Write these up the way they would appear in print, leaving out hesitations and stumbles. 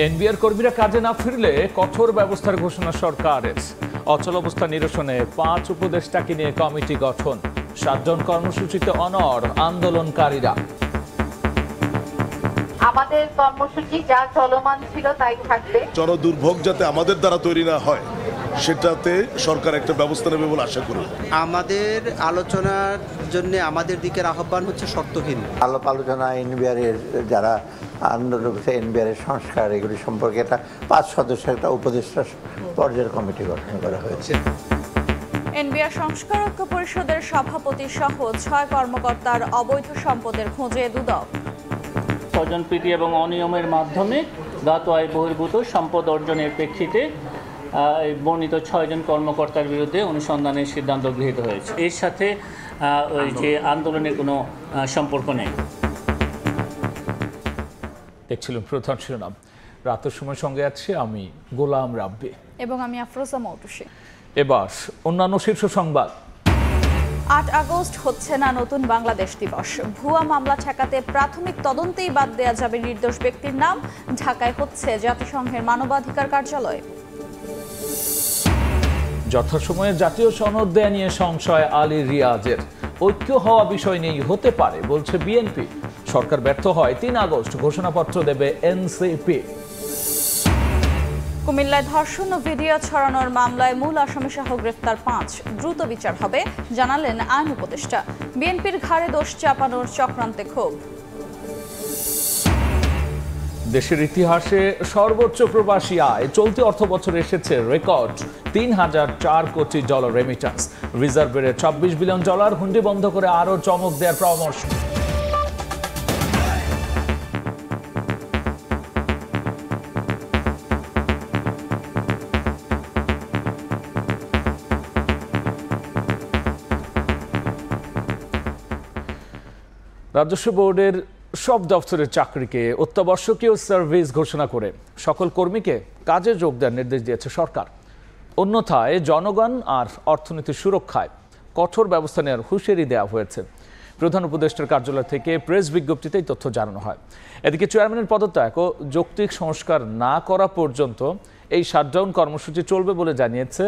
NBR কর্মীরা কাজে না ফিরলে কঠোর ব্যবস্থার ঘোষণা সরকারের। অচল অবস্থা নিরসনে 5 উপদেষ্টাকে নিয়ে কমিটি গঠন। 7 জন কর্মসূচিতে অনড় আন্দোলনকারীরা। আমাদের কর্মসূচি যা চলমান ছিল তাই থাকবে। জনদুর্ভোগ যাতে আমাদের দ্বারা তৈরি না হয় সেটাতে সরকার একটা ব্যবস্থা নেবে বলে আশা করি। আমাদের আলোচনার জন্য আমাদের দিকের আহ্বান হচ্ছে শর্তহীন আলোচনা। এনবিআর এর যারা আন্দোলন করছে, এনবিআর এর সংস্কার এগুলি সম্পর্কে একটা 5 সদস্যের একটা উপদেষ্টা পর্যায়ের কমিটি গঠন করা হয়েছে। এনবিআর সংস্কার ঐক্য পরিষদের সভাপতি সহ 6 কর্মকর্তার অবৈধ সম্পদের খোঁজে দুদক। স্বজনপ্রীতি এবং অনিয়মের মাধ্যমে জ্ঞাত আয় বহির্ভূত সম্পদ অর্জনের প্রেক্ষিতে বর্ণিত 6 জন কর্মকর্তার বিরুদ্ধে অনুসন্ধানের সিদ্ধান্ত গৃহীত হয়েছে। এর সাথে ওই যে আন্দোলনের কোনো সম্পর্ক নেই। দেখছিলাম প্রধান শিরোনাম। রাতের সময় সঙ্গে আছি আমি গোলাম রাব্বি এবং আমি আফরোজা মৌটুসী। এবার অন্যান্য শীর্ষ সংবাদ। 8 আগস্ট হচ্ছে না নতুন বাংলাদেশ দিবস। ভুয়া মামলা ঠেকাতে প্রাথমিক তদন্তেই বাদ দেয়া যাবে নির্দোষ ব্যক্তির নাম। ঢাকায় হচ্ছে জাতিসংঘের মানবাধিকার কার্যালয়। যথাসময়ে জাতীয় সনদ দেয়া নিয়ে সংশয় আলী রিয়াজের। ঐক্য হওয়া বিষয় নেই, হতে পারে বলছে বিএনপি। সরকার ব্যর্থ হয় 3 আগস্ট ঘোষণাপত্র দেবে এনসিপি। কুমিল্লায় ধর্ষণ ও ভিডিও ছড়ানোর মামলায় মূল আসামি সহ গ্রেফতার 5। দ্রুত বিচার হবে জানালেন আইন উপদেষ্টা। বিএনপির ঘাড়ে দোষ চাপানোর চক্রান্তে ক্ষোভ। দেশের ইতিহাসে সর্বোচ্চ প্রবাসী আয় চলতি অর্থবছরে এসেছে রেকর্ড $3004 কোটি রেমিটান্স। রিজার্ভ বেড়ে $26 বিলিয়ন। হুন্ডি বন্ধ করে আরও চমক দেওয়ার পরামর্শ। রাজস্ব বোর্ডের সব দপ্তরের চাকরিকে অত্যাবশ্যকীয় সার্ভিস ঘোষণা করে সকল কর্মীকে কাজে যোগ দেওয়ার নির্দেশ দিয়েছে সরকার। অন্যথায় জনগণ আর অর্থনীতির সুরক্ষায় কঠোর ব্যবস্থা নেওয়ার হুঁশিয়ারি দেওয়া হয়েছে। প্রধান উপদেষ্টার কার্যালয় থেকে প্রেস বিজ্ঞপ্তিতে এই তথ্য জানানো হয়। এদিকে চেয়ারম্যানের পদত্যাগ ও যৌক্তিক সংস্কার না করা পর্যন্ত এই শাটডাউন কর্মসূচি চলবে বলে জানিয়েছে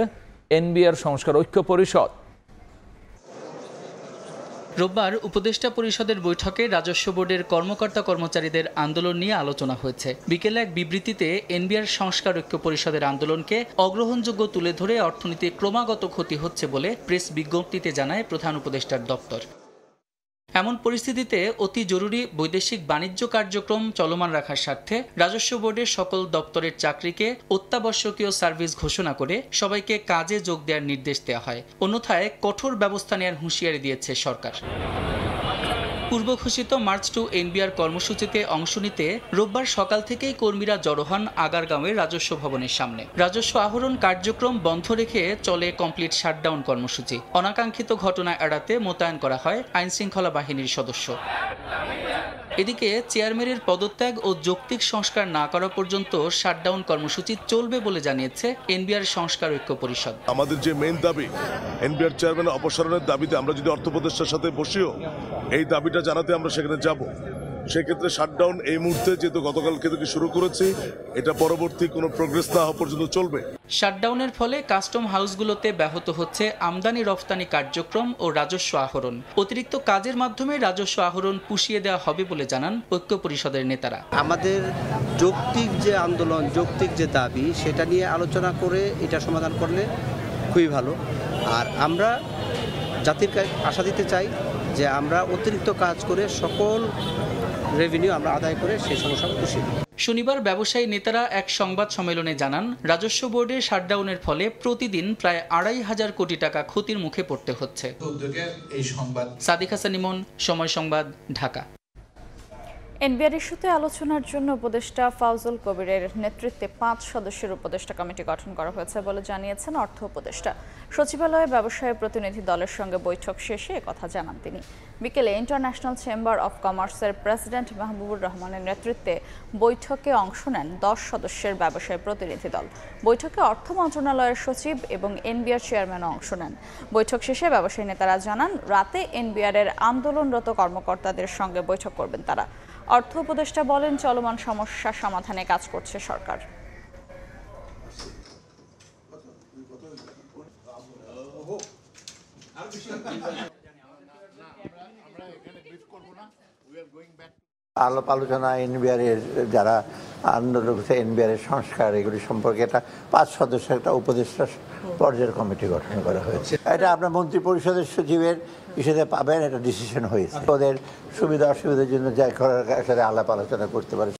এনবিআর সংস্কার ঐক্য পরিষদ। রোববার উপদেষ্টা পরিষদের বৈঠকে রাজস্ব বোর্ডের কর্মকর্তা কর্মচারীদের আন্দোলন নিয়ে আলোচনা হয়েছে। বিকেলে এক বিবৃতিতে এনবিআর সংস্কার ঐক্য পরিষদের আন্দোলনকে অগ্রহণযোগ্য তুলে ধরে অর্থনীতির ক্রমাগত ক্ষতি হচ্ছে বলে প্রেস বিজ্ঞপ্তিতে জানায় প্রধান উপদেষ্টার দপ্তর। এমন পরিস্থিতিতে অতি জরুরি বৈদেশিক বাণিজ্য কার্যক্রম চলমান রাখার স্বার্থে রাজস্ব বোর্ডের সকল দপ্তরের চাকরিকে অত্যাবশ্যকীয় সার্ভিস ঘোষণা করে সবাইকে কাজে যোগ দেওয়ার নির্দেশ দেওয়া হয়। অন্যথায় কঠোর ব্যবস্থা নেওয়ার হুঁশিয়ারি দিয়েছে সরকার। পূর্ব ঘোষিত মার্চ টু এনবিআর কর্মসূচিতে অংশ নিতে রোববার সকাল থেকেই কর্মীরা জড়ো হন আগারগাঁওয়ের রাজস্ব ভবনের সামনে। রাজস্ব আহরণ কার্যক্রম বন্ধ রেখে চলে কমপ্লিট শাটডাউন কর্মসূচি। অনাকাঙ্ক্ষিত ঘটনা এড়াতে মোতায়েন করা হয় আইনশৃঙ্খলা বাহিনীর সদস্য। এদিকে চেয়ারম্যানের পদত্যাগ ও যৌক্তিক সংস্কার না করা পর্যন্ত শাটডাউন কর্মসূচি চলবে বলে জানিয়েছে এনবিআর সংস্কার ঐক্য পরিষদ। আমাদের যে মেইন দাবি এনবিআর চেয়ারম্যান অপসারণের দাবিতে আমরা যদি অর্থ উপদেষ্টার সাথে বসিও এই দাবিটা জানাতে আমরা সেখানে যাব। সেক্ষেত্রে শাটডাউন এই মুহূর্তে যেহেতু গতকালকে থেকে শুরু করেছি, এটা পরবর্তী কোনো প্রোগ্রেস না হওয়া পর্যন্ত চলবে। শাটডাউনের ফলে কাস্টম হাউসগুলোতে ব্যাহত হচ্ছে আমদানি রফতানি কার্যক্রম ও রাজস্ব আহরণ। অতিরিক্ত কাজের মাধ্যমে রাজস্ব আহরণ পুষিয়ে দেওয়া হবে বলে জানান ঐক্য পরিষদের নেতারা। আমাদের যৌক্তিক যে আন্দোলন, যৌক্তিক যে দাবি, সেটা নিয়ে আলোচনা করে এটা সমাধান করলে খুবই ভালো। আর আমরা জাতির আশা দিতে চাই যে আমরা অতিরিক্ত কাজ করে সকল রেভিনিউ আমরা আদায় করে সেই সমস্যা পুষিয়ে দিই। শনিবার ব্যবসায়ী নেতারা এক সংবাদ সম্মেলনে জানান রাজস্ব বোর্ডের শাটডাউনের ফলে প্রতিদিন প্রায় 2,500 কোটি টাকা ক্ষতির মুখে পড়তে হচ্ছে। সাদিক হাসান ইমন, সময় সংবাদ, ঢাকা। এনবিআর ইস্যুতে আলোচনার জন্য উপদেষ্টা ফাউজুল কবিরের নেতৃত্বে 5 সদস্যের উপদেষ্টা কমিটি গঠন করা হয়েছে বলে জানিয়েছেন অর্থ উপদেষ্টা। সচিবালয়ে ব্যবসায়ী প্রতিনিধি দলের সঙ্গে বৈঠক শেষে একথা জানান তিনি। বিকেলে ইন্টারন্যাশনাল চেম্বার অব কমার্সের প্রেসিডেন্ট মাহবুবুর রহমানের নেতৃত্বে বৈঠকে অংশ নেন 10 সদস্যের ব্যবসায়ী প্রতিনিধি দল। বৈঠকে অর্থ মন্ত্রণালয়ের সচিব এবং এনবিআর চেয়ারম্যানও অংশ নেন। বৈঠক শেষে ব্যবসায়ী নেতারা জানান রাতে এনবিআর এর আন্দোলনরত কর্মকর্তাদের সঙ্গে বৈঠক করবেন তারা। অর্থ উপদেষ্টা বলেন, চলমান সমস্যা সমাধানে কাজ করছে সরকার। আলাপ আলোচনা এনবিআর এর যারা আন্দোলন করছে, এনবিআর এর সংস্কার এগুলি সম্পর্কে একটা 5 সদস্যের একটা উপদেষ্টা পর্যায়ের কমিটি গঠন করা হয়েছে। এটা আপনার মন্ত্রী পরিষদের সচিবের হিসেবে পাবেন, এটা ডিসিশন হয়েছে। ওদের সুবিধা অসুবিধার জন্য যা করার সাথে আলাপ আলোচনা করতে পারে।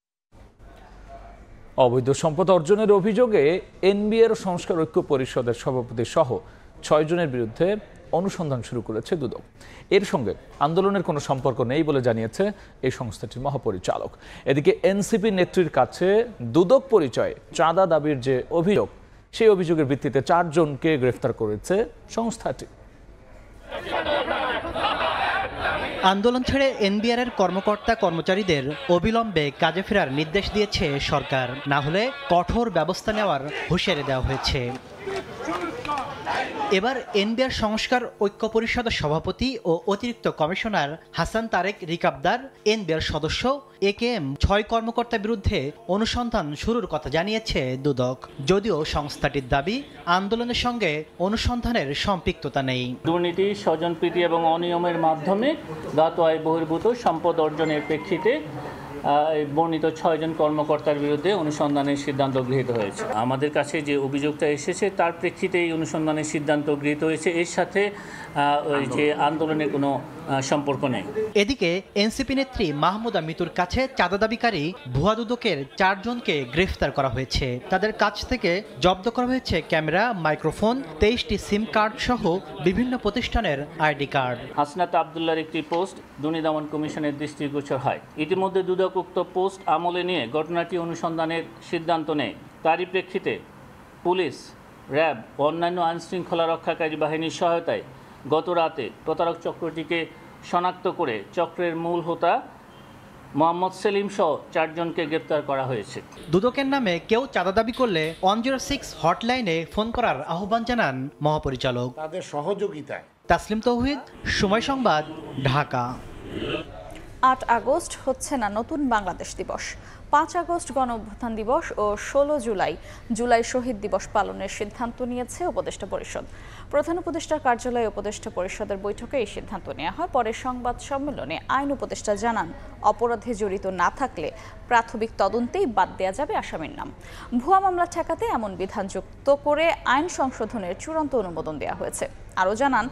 অবৈধ সম্পদ অর্জনের অভিযোগে এনবিআর সংস্কার ঐক্য পরিষদের সভাপতি সহ 6 জনের বিরুদ্ধে অনুসন্ধান শুরু করেছে দুদক। এর সঙ্গে আন্দোলনের কোনো সম্পর্ক নেই বলে জানিয়েছে এই সংস্থাটির মহাপরিচালক। এদিকে এনসিপি নেত্রীর কাছে দুদক পরিচয়ে চাঁদা দাবির যে অভিযোগ, সেই অভিযোগের ভিত্তিতে 4 জনকে গ্রেফতার করেছে সংস্থাটি। আন্দোলন ছেড়ে এনবিআর এর কর্মকর্তা কর্মচারীদের অবিলম্বে কাজে ফেরার নির্দেশ দিয়েছে সরকার, না হলে কঠোর ব্যবস্থা নেওয়ার হুঁশিয়ারি দেওয়া হয়েছে। এবার এনবিআর সংস্কার ঐক্য পরিষদের সভাপতি ও অতিরিক্ত কমিশনার হাসান তারেক রিকাবদার এনবিআর সদস্য একেএম 6 কর্মকর্তার বিরুদ্ধে অনুসন্ধান শুরুর কথা জানিয়েছে দুদক, যদিও সংস্থাটির দাবি আন্দোলনের সঙ্গে অনুসন্ধানের সম্পৃক্ততা নেই। দুর্নীতি, স্বজনপ্রীতি এবং অনিয়মের মাধ্যমে জ্ঞাত আয় বহির্ভূত সম্পদ অর্জনের প্রেক্ষিতে বর্ণিত 6 জন কর্মকর্তার বিরুদ্ধে অনুসন্ধানের সিদ্ধান্ত গৃহীত হয়েছে। আমাদের কাছে যে অভিযোগটা এসেছে তার প্রেক্ষিতে এই অনুসন্ধানের সিদ্ধান্ত গৃহীত হয়েছে। এর সাথে ওই যে আন্দোলনের কোনো সম্পর্ক নেই। এদিকে এনসিপি নেত্রী মাহমুদা মিতুর কাছে চাঁদা দাবিকারী ভুয়া দুদকের 4 জনকে গ্রেফতার করা হয়েছে। তাদের কাছ থেকে জব্দ করা হয়েছে ক্যামেরা, মাইক্রোফোন, 23টি সিম কার্ড সহ বিভিন্ন প্রতিষ্ঠানের আইডি কার্ড। হাসনাত আবদুল্লাহর একটি পোস্ট দুর্নীতি দমন কমিশনের দৃষ্টিগোচর হয়। ইতিমধ্যে দুদক উক্ত পোস্ট আমলে নিয়ে ঘটনাটি অনুসন্ধানের সিদ্ধান্ত নেয়। তারই প্রেক্ষিতে পুলিশ, র্যাব ও অন্যান্য আইনশৃঙ্খলা রক্ষাকারী বাহিনীর সহায়তায় গত রাতে প্রতারক চক্রটিকে শনাক্ত করে চক্রের মূল হোতা মোহাম্মদ সেলিম সহ 4 জনকে গ্রেপ্তার করা হয়েছে। দুদকের নামে কেউ চাঁদা দাবি করলে 106 হটলাইনে ফোন করার আহ্বান জানান মহাপরিচালক। তাদের সহযোগিতায়। তাসলিম তৌহিদ, সময় সংবাদ, ঢাকা। 8 আগস্ট হচ্ছে না নতুন বাংলাদেশ দিবস। 5 আগস্ট গণঅভ্যুত্থান দিবস ও 16 জুলাই শহীদ দিবস পালনের সিদ্ধান্ত নিয়েছে উপদেষ্টা পরিষদ। প্রধান উপদেষ্টার কার্যালয়ে উপদেষ্টা পরিষদের বৈঠকে এই সিদ্ধান্ত নেওয়া হয়। পরে সংবাদ সম্মেলনে আইন উপদেষ্টা জানান, অপরাধে জড়িত না থাকলে প্রাথমিক তদন্তেই বাদ দেওয়া যাবে আসামির নাম। ভুয়া মামলা ঠেকাতে এমন বিধান যুক্ত করে আইন সংশোধনের চূড়ান্ত অনুমোদন দেওয়া হয়েছে। আরও জানান,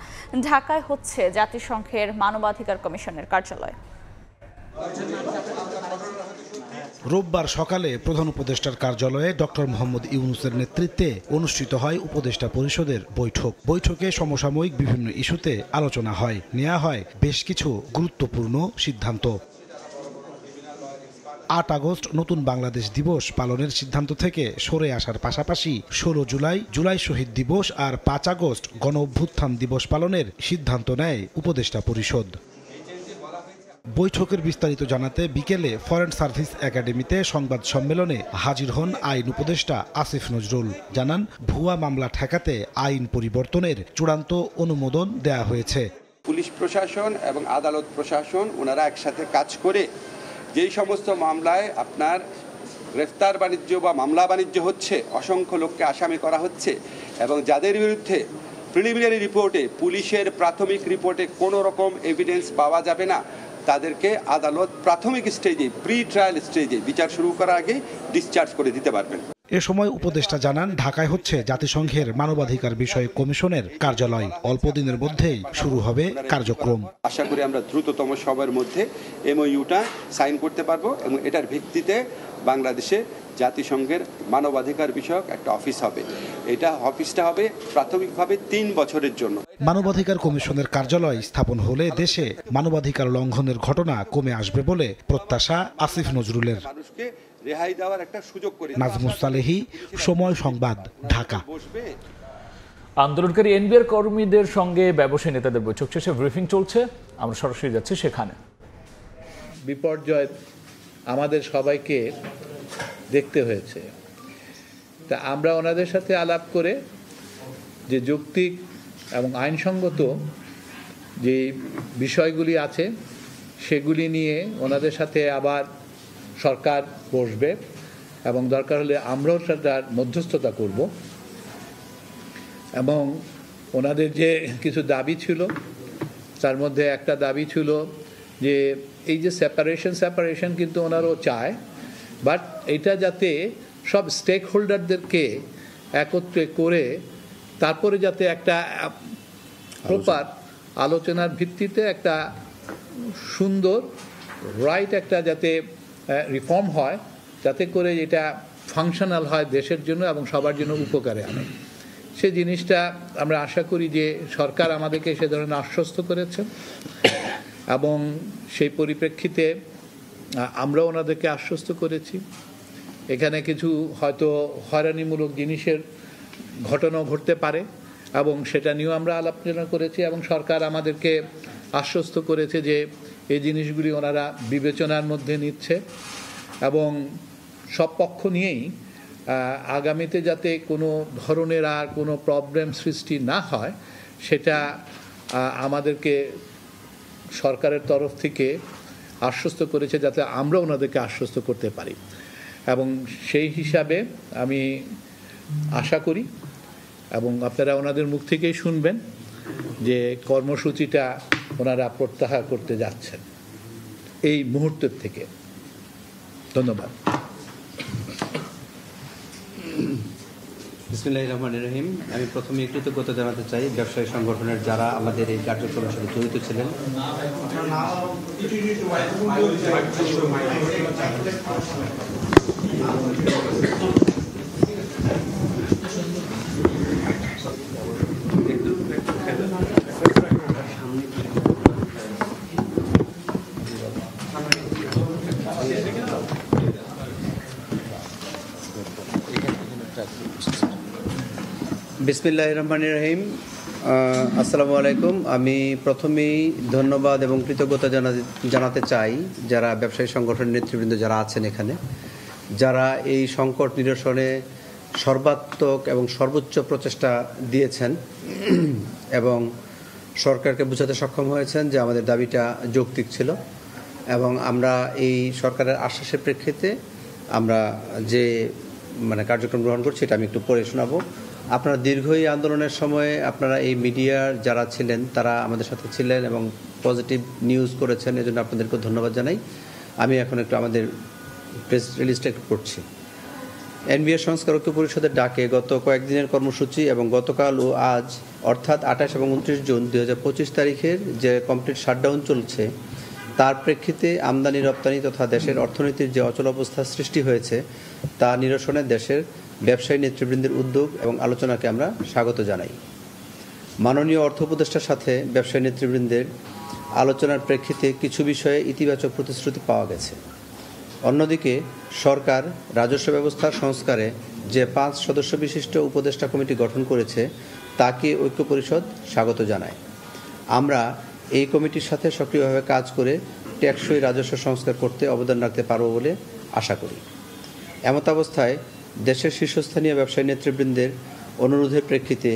ঢাকায় হচ্ছে জাতিসংঘের মানবাধিকার কমিশনের কার্যালয়। রোববার সকালে প্রধান উপদেষ্টার কার্যালয়ে ডক্টর মোহাম্মদ ইউনূসের নেতৃত্বে অনুষ্ঠিত হয় উপদেষ্টা পরিষদের বৈঠকে সমসাময়িক বিভিন্ন ইস্যুতে আলোচনা হয়, নেওয়া হয় বেশ কিছু গুরুত্বপূর্ণ সিদ্ধান্ত। 8 আগস্ট নতুন বাংলাদেশ দিবস পালনের সিদ্ধান্ত থেকে সরে আসার পাশাপাশি 16 জুলাই শহীদ দিবস আর 5 আগস্ট গণঅভ্যুত্থান দিবস পালনের সিদ্ধান্ত নেয় উপদেষ্টা পরিষদ। বৈঠকের বিস্তারিত জানাতে বিকেলে ফরেন সার্ভিস একাডেমিতে সংবাদ সম্মেলনে হাজির হন আইন উপদেষ্টা আসিফ নজরুল। জানান, ভুয়া মামলা ঠেকাতে আইন পরিবর্তনের চূড়ান্ত অনুমোদন দেয়া হয়েছে। পুলিশ প্রশাসন এবং আদালত প্রশাসন ওনারা একসাথে কাজ করে যেই সমস্ত মামলায় আপনার গ্রেফতার বাণিজ্য বা মামলা বাণিজ্য হচ্ছে, অসংখ্য লোককে আসামি করা হচ্ছে এবং যাদের বিরুদ্ধে প্রিলিমিনারি রিপোর্টে, পুলিশের প্রাথমিক রিপোর্টে কোনো রকম এভিডেন্স পাওয়া যাবে না, তাদেরকে আদালত প্রাথমিক স্টেজে, প্রি ট্রায়াল স্টেজে বিচার শুরু করার আগে ডিসচার্জ করে দিতে পারবেন। এ সময় উপদেষ্টা জানান, ঢাকায় হচ্ছে জাতিসংঘের মানবাধিকার বিষয়ক কমিশনের কার্যালয়। অল্প দিনের মধ্যেই শুরু হবে কার্যক্রম। আশা করি আমরা দ্রুততম সময়ের মধ্যে এমওইউটা সাইন করতে পারবো এবং এটার ভিত্তিতে বাংলাদেশে জাতিসংঘের মানবাধিকার বিষয়ক একটা অফিস হবে। এটা অফিসটা হবে প্রাথমিকভাবে 3 বছরের জন্য। মানবাধিকার কমিশনের কার্যালয় স্থাপন হলে দেশে মানবাধিকার লঙ্ঘনের ঘটনা কমে আসবে বলে প্রত্যাশা আসিফ নজরুলের। মানুষকে রেহাই দেওয়ার একটা সুযোগ করে। নাজমুস সালেহি, সময় সংবাদ, ঢাকা। আন্দোলনকারী এনবিআর কর্মীদের সঙ্গে ব্যবসায়ী নেতাদের বৈঠক শেষে ব্রিফিং চলছে, আমরা সরাসরি যাচ্ছি সেখানে। বিপর্যয় আমাদের সবাইকে দেখতে হয়েছে, তা আমরা ওনাদের সাথে আলাপ করে যে যৌক্তিক এবং আইনসঙ্গত যে বিষয়গুলি আছে সেগুলি নিয়ে ওনাদের সাথে আবার সরকার বসবে এবং দরকার হলে আমরাও সেটার মধ্যস্থতা করব এবং ওনাদের যে কিছু দাবি ছিল তার মধ্যে একটা দাবি ছিল যে এই যে সেপারেশন কিন্তু ওনারাও চায়, বাট এটা যাতে সব স্টেক হোল্ডারদেরকে একত্রে করে তারপরে যাতে একটা প্রপার আলোচনার ভিত্তিতে একটা সুন্দর রাইট একটা যাতে রিফর্ম হয়, যাতে করে এটা ফাংশনাল হয় দেশের জন্য এবং সবার জন্য উপকারে আনে। সেই জিনিসটা আমরা আশা করি যে সরকার আমাদেরকে সে ধরনের আশ্বস্ত করেছেন এবং সেই পরিপ্রেক্ষিতে আমরা ওনাদেরকে আশ্বস্ত করেছি। এখানে কিছু হয়তো হয়রানিমূলক জিনিসের ঘটনাও ঘটতে পারে এবং সেটা নিয়েও আমরা আলোচনা করেছি এবং সরকার আমাদেরকে আশ্বস্ত করেছে যে এই জিনিসগুলি ওনারা বিবেচনার মধ্যে নিচ্ছে এবং সব পক্ষ নিয়েই আগামীতে যাতে কোনো ধরনের আর কোনো প্রবলেম সৃষ্টি না হয় সেটা আমাদেরকে সরকারের তরফ থেকে আশ্বস্ত করেছে, যাতে আমরা ওনাদেরকে আশ্বস্ত করতে পারি এবং সেই হিসাবে আমি আশা করি এবং আপনারা ওনাদের মুখ থেকেই শুনবেন যে কর্মসূচিটা ওনারা প্রত্যাহার করতে যাচ্ছেন এই মুহূর্তের থেকে। ধন্যবাদ। বিসমিল্লাহির রহমানির রহিম। আমি প্রথমে কৃতজ্ঞতা জানাতে চাই ব্যবসায়ী সংগঠনের যারা আমাদের এই কার্যক্রমের সাথে জড়িত ছিলেন। বিসমিল্লাহির রহমানির রহিম। আসসালামু আলাইকুম। আমি প্রথমেই ধন্যবাদ এবং কৃতজ্ঞতা জানাতে চাই যারা ব্যবসায়ী সংগঠনের নেতৃবৃন্দ যারা আছেন এখানে, যারা এই সংকট নিরসনে সর্বাত্মক এবং সর্বোচ্চ প্রচেষ্টা দিয়েছেন এবং সরকারকে বোঝাতে সক্ষম হয়েছেন যে আমাদের দাবিটা যৌক্তিক ছিল এবং আমরা এই সরকারের আশ্বাসের প্রেক্ষিতে আমরা যে কার্যক্রম গ্রহণ করছি এটা আমি একটু পড়ে শোনাবো। আপনারা দীর্ঘ এই আন্দোলনের সময়ে আপনারা এই মিডিয়ার যারা ছিলেন তারা আমাদের সাথে ছিলেন এবং পজিটিভ নিউজ করেছেন, এজন্য আপনাদেরকে ধন্যবাদ জানাই। আমি এখন একটু আমাদের প্রেস রিলিজটা একটু পড়ছি। এনবিআর সংস্কার ঐক্য পরিষদের ডাকে গত কয়েকদিনের কর্মসূচি এবং গতকাল ও আজ অর্থাৎ 28 এবং 29 জুন 2025 তারিখের যে কমপ্লিট শাটডাউন চলছে তার প্রেক্ষিতে আমদানি রপ্তানি তথা দেশের অর্থনীতির যে অচলাবস্থা সৃষ্টি হয়েছে তা নিরসনে দেশের ব্যবসায়ী নেতৃবৃন্দের উদ্যোগ এবং আলোচনাকে আমরা স্বাগত জানাই। মাননীয় অর্থ উপদেষ্টার সাথে ব্যবসায়ী নেতৃবৃন্দের আলোচনার প্রেক্ষিতে কিছু বিষয়ে ইতিবাচক প্রতিশ্রুতি পাওয়া গেছে। অন্যদিকে সরকার রাজস্ব ব্যবস্থার সংস্কারে যে 5 সদস্য বিশিষ্ট উপদেষ্টা কমিটি গঠন করেছে তাকে ঐক্য পরিষদ স্বাগত জানায়। আমরা এই কমিটির সাথে সক্রিয়ভাবে কাজ করে টেকসই রাজস্ব সংস্কার করতে অবদান রাখতে পারব বলে আশা করি। এমতাবস্থায় দেশের শীর্ষস্থানীয় ব্যবসায়ী নেতৃবৃন্দের অনুরোধের প্রেক্ষিতে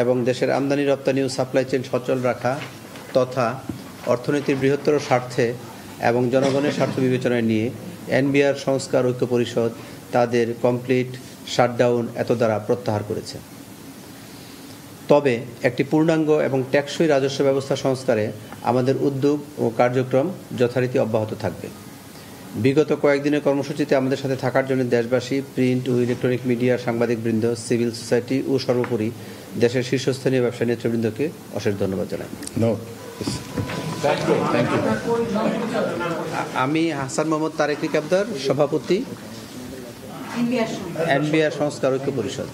এবং দেশের আমদানি রপ্তানি ও সাপ্লাই চেইন সচল রাখা তথা অর্থনীতির বৃহত্তর স্বার্থে এবং জনগণের স্বার্থ বিবেচনায় নিয়ে এনবিআর সংস্কার ঐক্য পরিষদ তাদের কমপ্লিট শাটডাউন এত দ্বারা প্রত্যাহার করেছে। তবে একটি পূর্ণাঙ্গ এবং টেকসই রাজস্ব ব্যবস্থা সংস্কারে আমাদের উদ্যোগ ও কার্যক্রম যথারীতি অব্যাহত থাকবে। বিগত কয়েকদিনের কর্মসূচিতে আমাদের সাথে থাকার জন্য দেশবাসী, প্রিন্ট ও ইলেকট্রনিক মিডিয়ার সাংবাদিকবৃন্দ, সিভিল সোসাইটি ও সর্বোপরি দেশের শীর্ষস্থানীয় ব্যবসায়ী নেতৃবৃন্দকে অশেষ ধন্যবাদ জানাই। আমি হাসান মোহাম্মদ তারেক রিকাবদার, সভাপতি এনবিআর সংস্কার ঐক্য পরিষদ।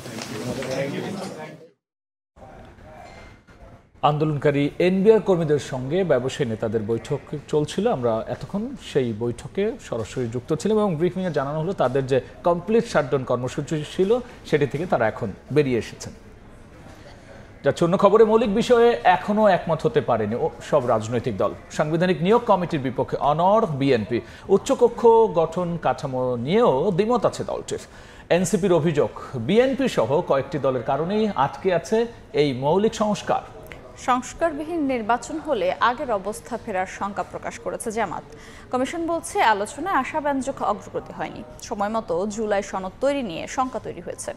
আন্দোলনকারী এনবিআর কর্মীদের সঙ্গে ব্যবসায়ী নেতাদের বৈঠক চলছিল। আমরা এতক্ষণ সেই বৈঠকে সরাসরি যুক্ত ছিলাম এবং ব্রিফিংয়ে জানানো হলো তাদের যে কমপ্লিট শাটডাউন কর্মসূচি ছিল সেটি থেকে তারা এখন বেরিয়ে এসেছেন। যাচ্ছে অন্য খবরে, মৌলিক বিষয়ে এখনও একমত হতে পারেনি সব রাজনৈতিক দল। সাংবিধানিক নিয়োগ কমিটির বিপক্ষে অনড় বিএনপি। উচ্চকক্ষ গঠন কাঠামো নিয়েও দ্বিমত আছে দলটির। এনসিপির অভিযোগ বিএনপি সহ কয়েকটি দলের কারণেই আটকে আছে এই মৌলিক সংস্কার। সংস্কারবিহীন নির্বাচন হলে আগের অবস্থা ফেরার শঙ্কা প্রকাশ করেছে জামাত। কমিশন বলছে আলোচনায় আশাব্যঞ্জক অগ্রগতি হয়নি, সময়মতো জুলাই সনদ তৈরি নিয়ে শঙ্কা তৈরি হয়েছে।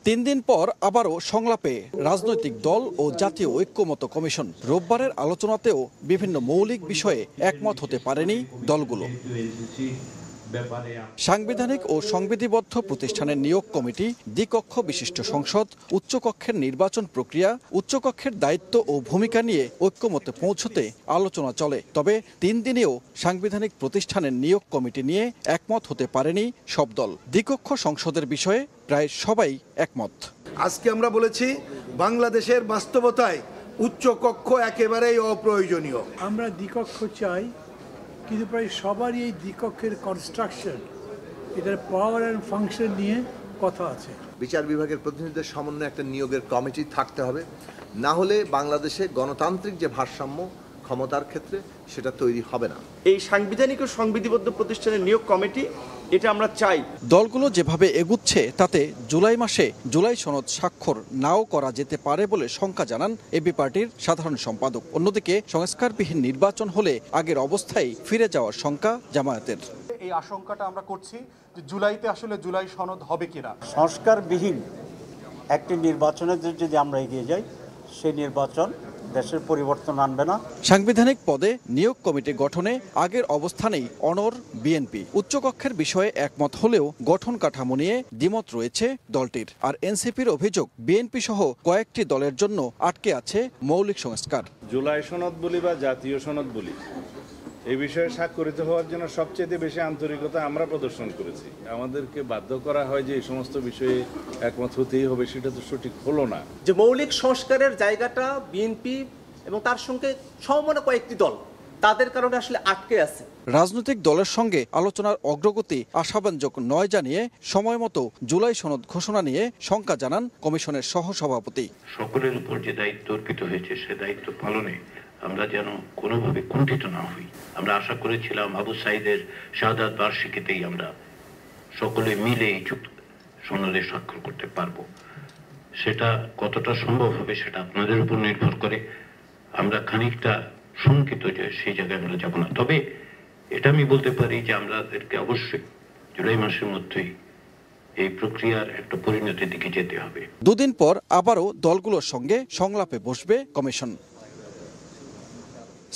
3 দিন পর আবারও সংলাপে রাজনৈতিক দল ও জাতীয় ঐক্যমত্য কমিশন। রোববারের আলোচনাতেও বিভিন্ন মৌলিক বিষয়ে একমত হতে পারেনি দলগুলো। সাংবিধানিক ও সংবিধিবদ্ধ প্রতিষ্ঠানের নিয়োগ কমিটি, দ্বিকক্ষ বিশিষ্ট সংসদ, উচ্চকক্ষের নির্বাচন প্রক্রিয়া, উচ্চকক্ষের দায়িত্ব ও ভূমিকা নিয়ে ঐক্যমতে পৌঁছতে আলোচনা চলে। তবে 3 দিনেও সাংবিধানিক প্রতিষ্ঠানের নিয়োগ কমিটি নিয়ে একমত হতে পারেনি সব দল। দ্বিকক্ষ সংসদের বিষয়ে প্রায় সবাই একমত। আজকে আমরা বলেছি বাংলাদেশের বাস্তবতায় উচ্চকক্ষ একেবারেই অপ্রয়োজনীয়। আমরা দ্বিকক্ষ চাই, কিন্তু প্রায় সবারই এই দ্বিকক্ষের কনস্ট্রাকশন, এটার পাওয়ার অ্যান্ড ফাংশন নিয়ে কথা আছে। বিচার বিভাগের প্রতিনিধিদের সমন্বয়ে একটা নিয়োগের কমিটি থাকতে হবে, না হলে বাংলাদেশে গণতান্ত্রিক যে ভারসাম্য ক্ষমতার ক্ষেত্রে সেটা তৈরি হবে না। এই সাংবিধানিক ও সংবিধিবদ্ধ প্রতিষ্ঠানের নিয়োগ কমিটি, এটা আমরা চাই। দলগুলো যেভাবে এগুচ্ছে তাতে জুলাই মাসে জুলাই সনদ স্বাক্ষর নাও করা যেতে পারে বলে শঙ্কা জানান এবি পার্টির সাধারণ সম্পাদক। অন্যদিকে সংস্কারবিহীন নির্বাচন হলে আগের অবস্থায় ফিরে যাওয়ার শঙ্কা জামায়াতের। এই আশঙ্কাটা আমরা করছি যে জুলাইতে আসলে জুলাই সনদ হবে কিনা। সংস্কারবিহীন একটি নির্বাচনে যদি আমরা এগিয়ে যাই, সেই নির্বাচন দেশের পরিবর্তন আনবে না। সাংবিধানিক পদে নিয়োগ কমিটি গঠনে আগের অবস্থানেই অনড় বিএনপি। উচ্চকক্ষের বিষয়ে একমত হলেও গঠন কাঠামো নিয়ে দ্বিমত রয়েছে দলটির। আর এনসিপির অভিযোগ বিএনপি সহ কয়েকটি দলের জন্য আটকে আছে মৌলিক সংস্কার। জুলাই সনদ বলি বা জাতীয় সনদ বলি, এই বিষয়ে স্বাক্ষরিত হওয়ার জন্য সবচেয়ে বেশি আন্তরিকতা আমরা প্রদর্শন করেছি। আমাদেরকে বাধ্য করা হয় যে এই সমস্ত বিষয়ে একমত হতেই হবে, সেটা তো সঠিক হলো না। যে মৌলিক সংস্কারের জায়গাটা বিএনপি এবং তার সঙ্গে সমমনা কয়েকটি দল, তাদের কারণে আসলে আটকে আছে। রাজনৈতিক দলের সঙ্গে আলোচনার অগ্রগতি আশাব্যঞ্জক নয় জানিয়ে সময়মতো জুলাই সনদ ঘোষণা নিয়ে শঙ্কা জানান কমিশনের সহসভাপতি। সকলের উপর যে দায়িত্ব অর্পিত হয়েছে সে দায়িত্ব পালনে আমরা যেন কোনোভাবে কুণ্ঠিত না হই। আমরা আশা করেছিলাম আবু সাইদের শাহাদাত বার্ষিকীতেই আমরা সকলে মিলে এই সনদে স্বাক্ষর করতে পারবো। সেটা কতটা সম্ভব হবে সেটা আপনাদের উপর নির্ভর করে। আমরা খানিকটা শঙ্কিত যে সেই জায়গায় আমরা যাব না। তবে এটা আমি বলতে পারি যে আমাদেরকে অবশ্যই জুলাই মাসের মধ্যেই এই প্রক্রিয়ার একটা পরিণতির দিকে যেতে হবে। 2 দিন পর আবারও দলগুলোর সঙ্গে সংলাপে বসবে কমিশন।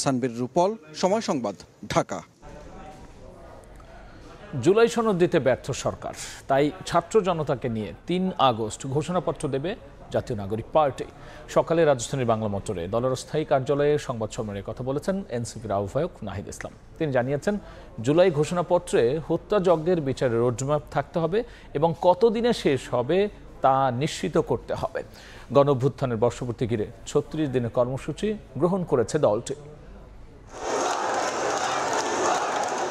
সানবীর রূপল, সময় সংবাদ, ঢাকা। জুলাই সনদ দিতে ব্যর্থ সরকার, তাই ছাত্র জনতাকে নিয়ে 3 আগস্ট ঘোষণাপত্র দেবে জাতীয় নাগরিক পার্টি। সকালে রাজধানীর বাংলা মোটরে দলের স্থায়ী কার্যালয়ে সংবাদ সম্মেলনে কথা বলেছেন এনসিপির আহ্বায়ক নাহিদ ইসলাম। তিনি জানিয়েছেন, জুলাই ঘোষণাপত্রে হত্যাযজ্ঞের বিচারের রোডম্যাপ থাকতে হবে এবং কতদিনে শেষ হবে তা নিশ্চিত করতে হবে। গণঅভ্যুত্থানের বর্ষপূর্তি ঘিরে 36 দিনের কর্মসূচি গ্রহণ করেছে দলটি।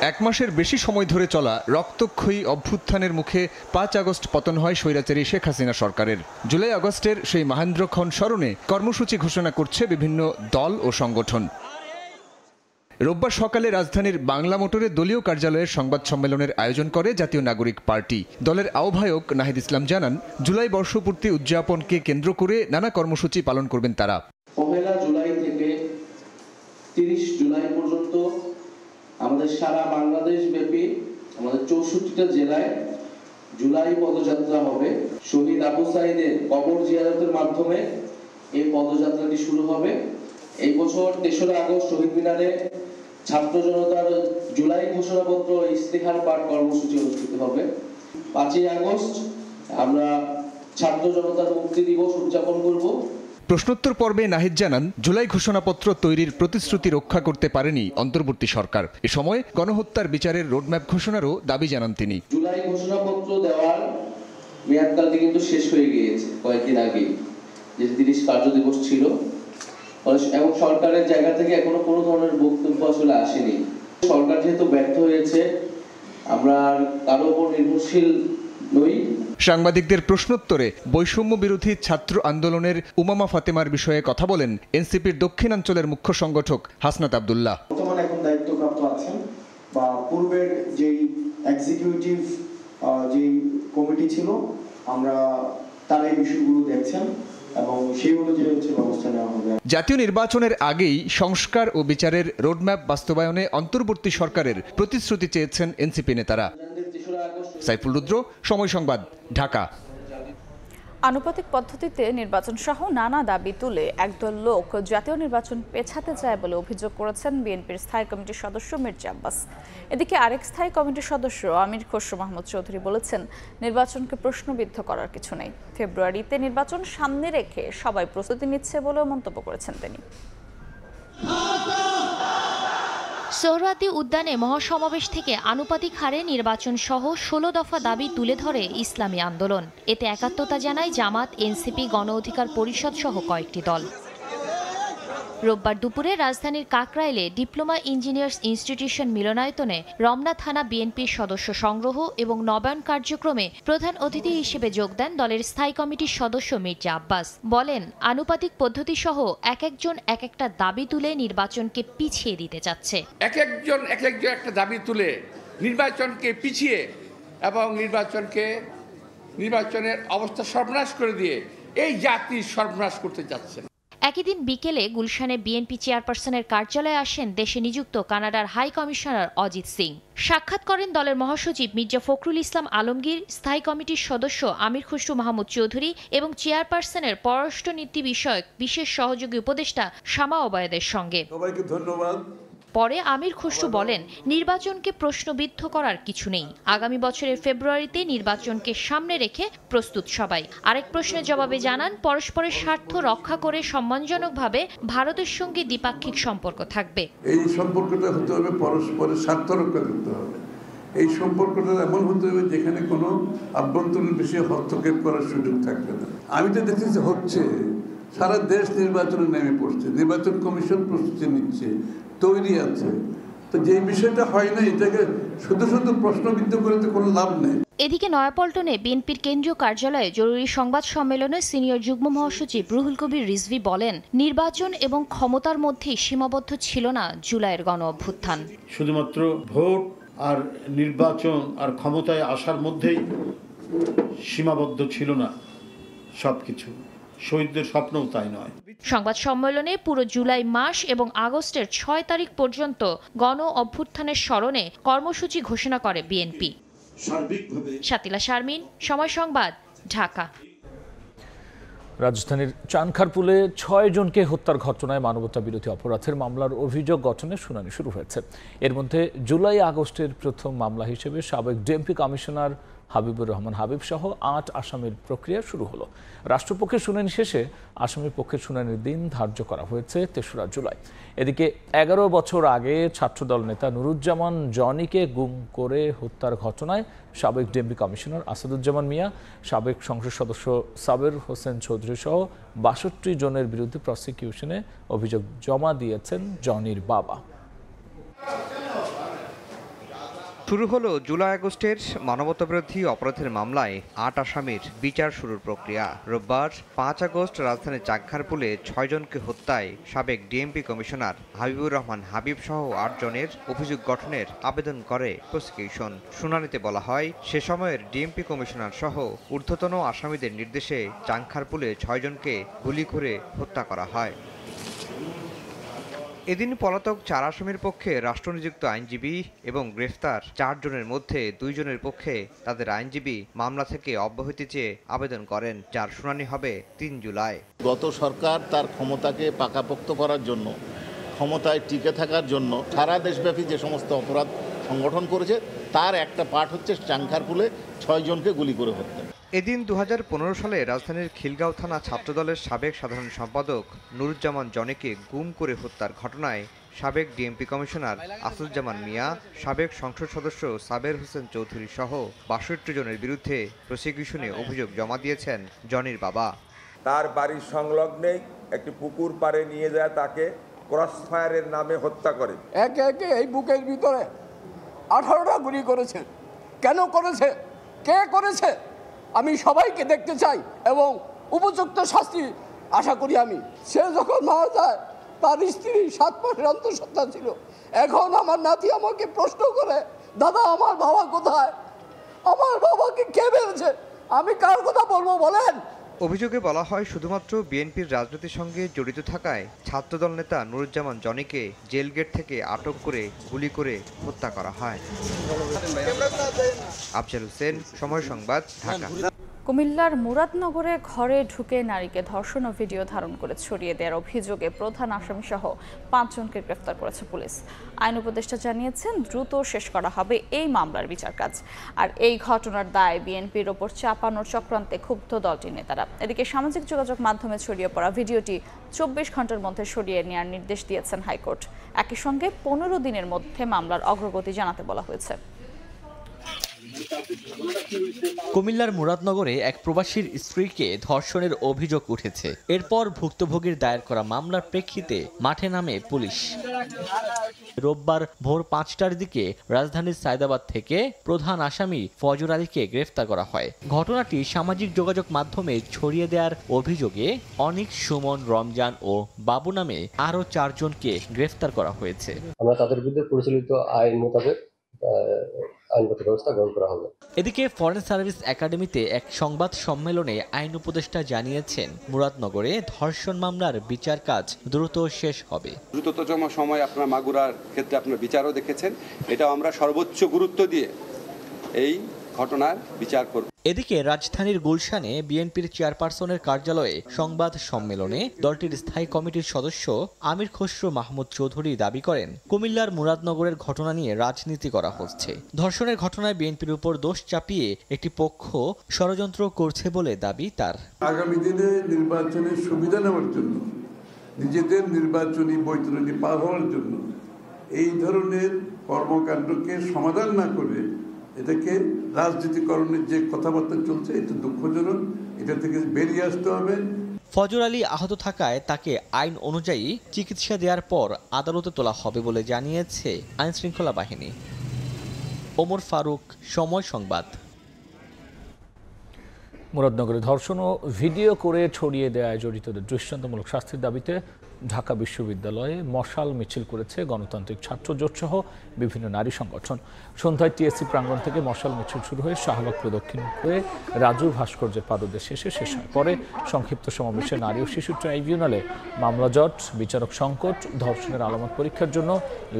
1 মাসের বেশি সময় ধরে চলা রক্তক্ষয়ী অভ্যুত্থানের মুখে 5 আগস্ট পতন হয় স্বৈরাচারী শেখ হাসিনা সরকারের। জুলাই আগস্টের সেই মহেন্দ্রক্ষণ স্মরণে কর্মসূচি ঘোষণা করছে বিভিন্ন দল ও সংগঠন। রোববার সকালে রাজধানীর বাংলা মোটরে দলীয় কার্যালয়ের সংবাদ সম্মেলনের আয়োজন করে জাতীয় নাগরিক পার্টি। দলের আহ্বায়ক নাহিদ ইসলাম জানান, জুলাই বর্ষপূর্তি উদযাপনকে কেন্দ্র করে নানা কর্মসূচি পালন করবেন তারা। 1 জুলাই থেকে 30 জুলাই পর্যন্ত আমাদের সারা বাংলাদেশ ব্যাপী আমাদের 64টা জেলায় জুলাই পদযাত্রা হবে। শহীদ আবু সাইদের কবর জিয়ারতের মাধ্যমে এই পদযাত্রাটি শুরু হবে। এই বছর 3রা আগস্ট শহীদ মিনারে ছাত্র জনতার জুলাই ঘোষণাপত্র ইস্তেহার পাঠ কর্মসূচি অনুষ্ঠিত হবে। 5ই আগস্ট আমরা ছাত্র জনতার মুক্তি দিবস উদযাপন করব। প্রশ্নোত্তর পর্বে নাহিদ জানান, জুলাই ঘোষণাপত্র তৈরির প্রতিশ্রুতি রক্ষা করতে পারেনি অন্তর্বর্তী সরকার। এ সময় গণহত্যার বিচারের রোডম্যাপ ঘোষণারও দাবি জানান তিনি। জুলাই ঘোষণাপত্র দেওয়ার মেয়াদকালটি কিন্তু শেষ হয়ে গিয়েছে কয়েকদিন আগে, যে 30 কার্যদিবস ছিল, এবং সরকারের জায়গা থেকে এখনো কোনো ধরনের বক্তব্য আসলে আসেনি। সরকার যেহেতু ব্যর্থ হয়েছে, আমরা কারো উপর নির্ভরশীল নই। সাংবাদিকদের প্রশ্নোত্তরে বৈষম্য বিরোধী ছাত্র আন্দোলনের উমামা ফাতেমার বিষয়ে কথা বলেন এনসিপির দক্ষিণাঞ্চলের মুখ্য সংগঠক হাসনাত আব্দুল্লাহ। বর্তমানে এখন দায়িত্বপ্রাপ্ত আছেন বা পূর্বের যেই এক্সিকিউটিভ যেই কমিটি ছিল, আমরা তার এই বিষয়গুলো দেখছেন। এবং সেই অনুযায়ী ব্যবস্থা নেওয়া হবে। জাতীয় নির্বাচনের আগেই সংস্কার ও বিচারের রোডম্যাপ বাস্তবায়নে অন্তর্বর্তী সরকারের প্রতিশ্রুতি চেয়েছেন এনসিপি নেতারা। সাইফুল রুদ্র, সময় সংবাদ, ঢাকা। আনুপাতিক পদ্ধতিতে নির্বাচন সহ নানা দাবি তুলে একদল লোক জাতীয় নির্বাচন পেছাতে চায় বলে অভিযোগ করেছেন বিএনপির স্থায়ী কমিটির সদস্য মির্জা আব্বাস। এদিকে আরেক স্থায়ী কমিটির সদস্য আমির খসরু মাহমুদ চৌধুরী বলেছেন, নির্বাচনকে প্রশ্নবিদ্ধ করার কিছু নেই। ফেব্রুয়ারিতে নির্বাচন সামনে রেখে সবাই প্রস্তুতি নিচ্ছে বলেও মন্তব্য করেছেন তিনি। সোহরাওয়ার্দী উদ্যানে মহাসমাবেশ থেকে আনুপাতিক হারে নির্বাচন সহ 16 দফা দাবি তুলে ধরে ইসলামী আন্দোলন। এতে একাত্মতা জানায় জামাত, এনসিপি, গণ অধিকার পরিষদ সহ কয়েকটি দল। রোববার দুপুরে রাজধানীর কাকরাইলে ডিপ্লোমা ইঞ্জিনিয়ার্স ইনস্টিটিউশন মিলনায়তনে রমনা থানা বিএনপির সদস্য সংগ্রহ এবং নবায়ন কার্যক্রমে প্রধান অতিথি হিসেবে যোগ দেন দলের স্থায়ী কমিটির সদস্য মির্জা আব্বাস। বলেন, আনুপাতিক পদ্ধতি সহ এক একজন এক একটা দাবি তুলে নির্বাচনকে পিছিয়ে দিতে চাচ্ছে। এক একজন একটা দাবি তুলে নির্বাচনকে পিছিয়ে এবং নির্বাচনের অবস্থা সর্বনাশ করে দিয়ে এই জাতির সর্বনাশ করতে যাচ্ছেন। একই দিন বিকেলে গুলশানে বিএনপি চেয়ারপারসনের কার্যালয়ে আসেন দেশে নিযুক্ত কানাডার হাই কমিশনার অজিত সিং। সাক্ষাৎ করেন দলের মহাসচিব মির্জা ফখরুল ইসলাম আলমগীর, স্থায়ী কমিটির সদস্য আমির খসরু মাহমুদ চৌধুরী এবং চেয়ারপারসনের পররাষ্ট্রনীতি বিষয়ক বিশেষ সহযোগী উপদেষ্টা শামা ওবায়েদের সঙ্গে। সবাইকে ধন্যবাদ। পরে আমির খসরু বলেন, নির্বাচনকে প্রশ্নবিদ্ধ করার কিছু নেই। আগামী বছরের ফেব্রুয়ারিতে নির্বাচনকে সামনে রেখে প্রস্তুত সবাই। আরেক প্রশ্নের জবাবে জানান, পরস্পরের স্বার্থ রক্ষা করে সম্মানজনকভাবে ভারতের সঙ্গে দ্বিপাক্ষিক সম্পর্ক থাকবে। এই সম্পর্কটা হতে হবে পরস্পরের স্বার্থ রক্ষা করতে হবে। এই সম্পর্কটা এমন হতে হবে যেখানে কোনো আভ্যন্তরীণ বিষয়ে হস্তক্ষেপ করার সুযোগ থাকবে না। আমি তো দেখতেছি হচ্ছে সারা দেশ নির্বাচনে নেমে পড়ছে, নির্বাচন কমিশন প্রস্তুতি নিচ্ছে, তৈরি আছে। তো যে বিষয়টা হয় না, এটাকে শুধু প্রশ্নবিদ্ধ করে তো কোনো লাভ নেই। এদিকে নয়াপল্টনে বিএনপির কেন্দ্রীয় কার্যালয়ে জরুরি সংবাদ সম্মেলনে সিনিয়র যুগ্ম মহাসচিব রুহুল কবির রিজভী বলেন, নির্বাচন এবং ক্ষমতার মধ্যে সীমাবদ্ধ ছিল না জুলাইয়ের গণ অভ্যুত্থান। শুধুমাত্র ভোট আর নির্বাচন আর ক্ষমতায় আসার মধ্যেই সীমাবদ্ধ ছিল না সবকিছু। শহীদদের স্বপ্নও তাই নয়। সংবাদ সম্মেলনে পুরো জুলাই মাস এবং আগস্টের 6 তারিখ পর্যন্ত গণ অভ্যুত্থানের স্মরণে কর্মসূচি ঘোষণা করে বিএনপি। শাতিলা শারমিন, সময় সংবাদ, ঢাকা। রাজধানীর চানখারপুলে 6 জনকে হত্যার ঘটনায় মানবতা বিরোধী অপরাধের মামলার অভিযোগ গঠনের শুনানি শুরু হয়েছে। এর মধ্যে জুলাই আগস্টের প্রথম মামলা হিসেবে সাবেক ডিএমপি কমিশনার হাবিবুর রহমান হাবিব সহ 8 আসামির প্রক্রিয়া শুরু হলো। রাষ্ট্রপক্ষের শুনানি শেষে আসামির পক্ষের শুনানির দিন ধার্য করা হয়েছে 3রা জুলাই। এদিকে 11 বছর আগে ছাত্রদল নেতা নুরুজ্জামান জনিকে গুম করে হত্যার ঘটনায় সাবেক ডিএমপি কমিশনার আসাদুজ্জামান মিয়া, সাবেক সংসদ সদস্য সাবের হোসেন চৌধুরী সহ 62 জনের বিরুদ্ধে প্রসিকিউশনে অভিযোগ জমা দিয়েছেন জনির বাবা। শুরু হলো জুলাই আগস্টের মানবতাবিরোধী অপরাধের মামলায় 8 আসামির বিচার শুরুর প্রক্রিয়া। রোববার 5 আগস্ট রাজধানীর চানখারপুলে 6 জনকে হত্যায় সাবেক ডিএমপি কমিশনার হাবিবুর রহমান হাবিব সহ 8 জনের অভিযোগ গঠনের আবেদন করে প্রসিকিউশন। শুনানিতে বলা হয়, সে সময়ের ডিএমপি কমিশনার সহ ঊর্ধ্বতন আসামিদের নির্দেশে চানখারপুলে 6 জনকে গুলি করে হত্যা করা হয়। এদিন পলাতক 4 আসামির পক্ষে রাষ্ট্রনিযুক্ত আইনজীবী এবং গ্রেফতার 4 জনের মধ্যে 2 জনের পক্ষে তাদের আইনজীবী মামলা থেকে অব্যাহতি চেয়ে আবেদন করেন, যার শুনানি হবে 3 জুলাই। গত সরকার তার ক্ষমতাকে পাকাপোক্ত করার জন্য, ক্ষমতায় টিকে থাকার জন্য সারা দেশব্যাপী যে সমস্ত অপরাধ সংগঠন করেছে তার একটা পার্ট হচ্ছে চানখারপুলে 6 জনকে গুলি করে হত্যা। এদিন 2015 সালে রাজধানীর খিলগাঁও থানা ছাত্রদলের সাবেক সাধারণ সম্পাদক নুরুজ্জামান জনিকে গুম করে হত্যার ঘটনায় সাবেক ডিএমপি কমিশনার আসাদুজ্জামান মিয়া, সাবেক সংসদ সদস্য সাবের হোসেন চৌধুরী সহ 62 জনের বিরুদ্ধে প্রসিকিউশনে অভিযোগ জমা দিয়েছেন জনির বাবা। তার বাড়ির সংলগ্নেই একটি পুকুর পাড়ে নিয়ে যায় তাকে ক্রস ফায়ারের নামে হত্যা করে। একে একে এই বুকের ভিতরে 18টা গুলি করেছে। কেন করেছে, কে করেছে, আমি সবাইকে দেখতে চাই এবং উপযুক্ত শাস্তি আশা করি আমি। সে যখন মারা যায় তার স্ত্রী 7 মাসের অন্তঃসত্ত্বা ছিল। এখন আমার নাতি আমাকে প্রশ্ন করে, দাদা আমার বাবা কোথায়, আমার বাবাকে কে মেরেছে, আমি কার কথা বলবো বলেন? অভিযোগে বলা হয় শুধুমাত্র বিএনপির রাজনীতির সঙ্গে জড়িত থাকায় ছাত্রদল নেতা নুরুজ্জামান জনিকে জেল গেট থেকে আটক করে গুলি করে হত্যা করা হয়। আফজাল হোসেন, সময় সংবাদ, ঢাকা। কুমিল্লার মুরাদনগরে ঘরে ঢুকে নারীকে ধর্ষণ ও ভিডিও ধারণ করে ছড়িয়ে দেওয়ার অভিযোগে প্রধান আসামি সহ 5 জনকে গ্রেফতার করেছে পুলিশ। আইন উপদেষ্টা জানিয়েছেন দ্রুত শেষ করা হবে এই মামলার বিচার কাজ। আর এই ঘটনার দায় বিএনপির ওপর চাপানোর চক্রান্তে ক্ষুব্ধ দলটির নেতারা। এদিকে সামাজিক যোগাযোগ মাধ্যমে ছড়িয়ে পড়া ভিডিওটি 24 ঘন্টার মধ্যে সরিয়ে নেওয়ার নির্দেশ দিয়েছেন হাইকোর্ট। একই সঙ্গে 15 দিনের মধ্যে মামলার অগ্রগতি জানাতে বলা হয়েছে। কুমিল্লার মুরাদনগরে এক প্রবাসীর স্ত্রীকে ধর্ষণের অভিযোগ উঠেছে। এরপর ভুক্তভোগীর দায়ের করা মামলার প্রেক্ষিতে মাঠে নামে পুলিশ। রোববার ভোর 5টার দিকে রাজধানীর সায়দাবাদ থেকে প্রধান আসামি ফজর আলীকে গ্রেফতার করা হয়। ঘটনাটি সামাজিক যোগাযোগ মাধ্যমে ছড়িয়ে দেওয়ার অভিযোগে অনিক, সুমন, রমজান ও বাবু নামে আরও 4 জনকে গ্রেফতার করা হয়েছে। আমরা তাদের বিরুদ্ধে পরিচালিত আইন মোতাবেক আইনগত ব্যবস্থা গ্রহণ করা হবে। এদিকে ফরেন সার্ভিস একাডেমিতে এক সংবাদ সম্মেলনে আইন উপদেষ্টা জানিয়েছেন মুরাদনগরে ধর্ষণ মামলার বিচার কাজ দ্রুত শেষ হবে। দ্রুততম সময় আপনার মাগুরার ক্ষেত্রে আপনার বিচারও দেখেছেন, এটা আমরা সর্বোচ্চ গুরুত্ব দিয়ে এই ঘটনার বিচার করব। এদিকে রাজধানীর গুলশানে বিএনপির চেয়ারপারসনের কার্যালয়ে সংবাদ সম্মেলনে দলটির স্থায়ী কমিটির সদস্য আমির খসরু মাহমুদ চৌধুরী দাবি করেন কুমিল্লার মুরাদনগরের ঘটনা নিয়ে রাজনীতি করা হচ্ছে। ধর্ষণের ঘটনায় বিএনপির উপর দোষ চাপিয়ে একটি পক্ষ ষড়যন্ত্র করছে বলে দাবি তার। আগামী দিনে নির্বাচনের সুবিধা নেওয়ার জন্য, নিজেদের নির্বাচনী বৈতরণী পার হওয়ার জন্য এই ধরনের কর্মকাণ্ডকে সমাধান না করে এটাকে রাজনীতিকরণের যে কথাবার্তা চলছে এটা দুঃখজনক। এটা থেকে বেরিয়ে আসতে হবে। ফজর আলী আহত থাকায় তাকে আইন অনুযায়ী চিকিৎসা দেওয়ার পর আদালতে তোলা হবে বলে জানিয়েছে আইনশৃঙ্খলা বাহিনী। ওমর ফারুক, সময় সংবাদ। মুরাদনগরে ধর্ষণ ও ভিডিও করে ছড়িয়ে দেওয়ায় জড়িতদের দৃষ্টান্তমূলক শাস্তির দাবিতে ঢাকা বিশ্ববিদ্যালয়ে মশাল মিছিল করেছে গণতান্ত্রিক ছাত্র জোট সহ বিভিন্ন নারী সংগঠন। সন্ধ্যায় টিএসসি প্রাঙ্গণ থেকে মশাল মিছিল শুরু হয়ে শাহবাগ প্রদক্ষিণ হয়ে রাজু ভাস্কর্যের পাদদেশে এসে শেষ হয়। পরে সংক্ষিপ্ত সমাবেশে নারী ও শিশু ট্রাইব্যুনালে মামলা জট, বিচারক সংকট, ধর্ষণের আলামত পরীক্ষার জন্য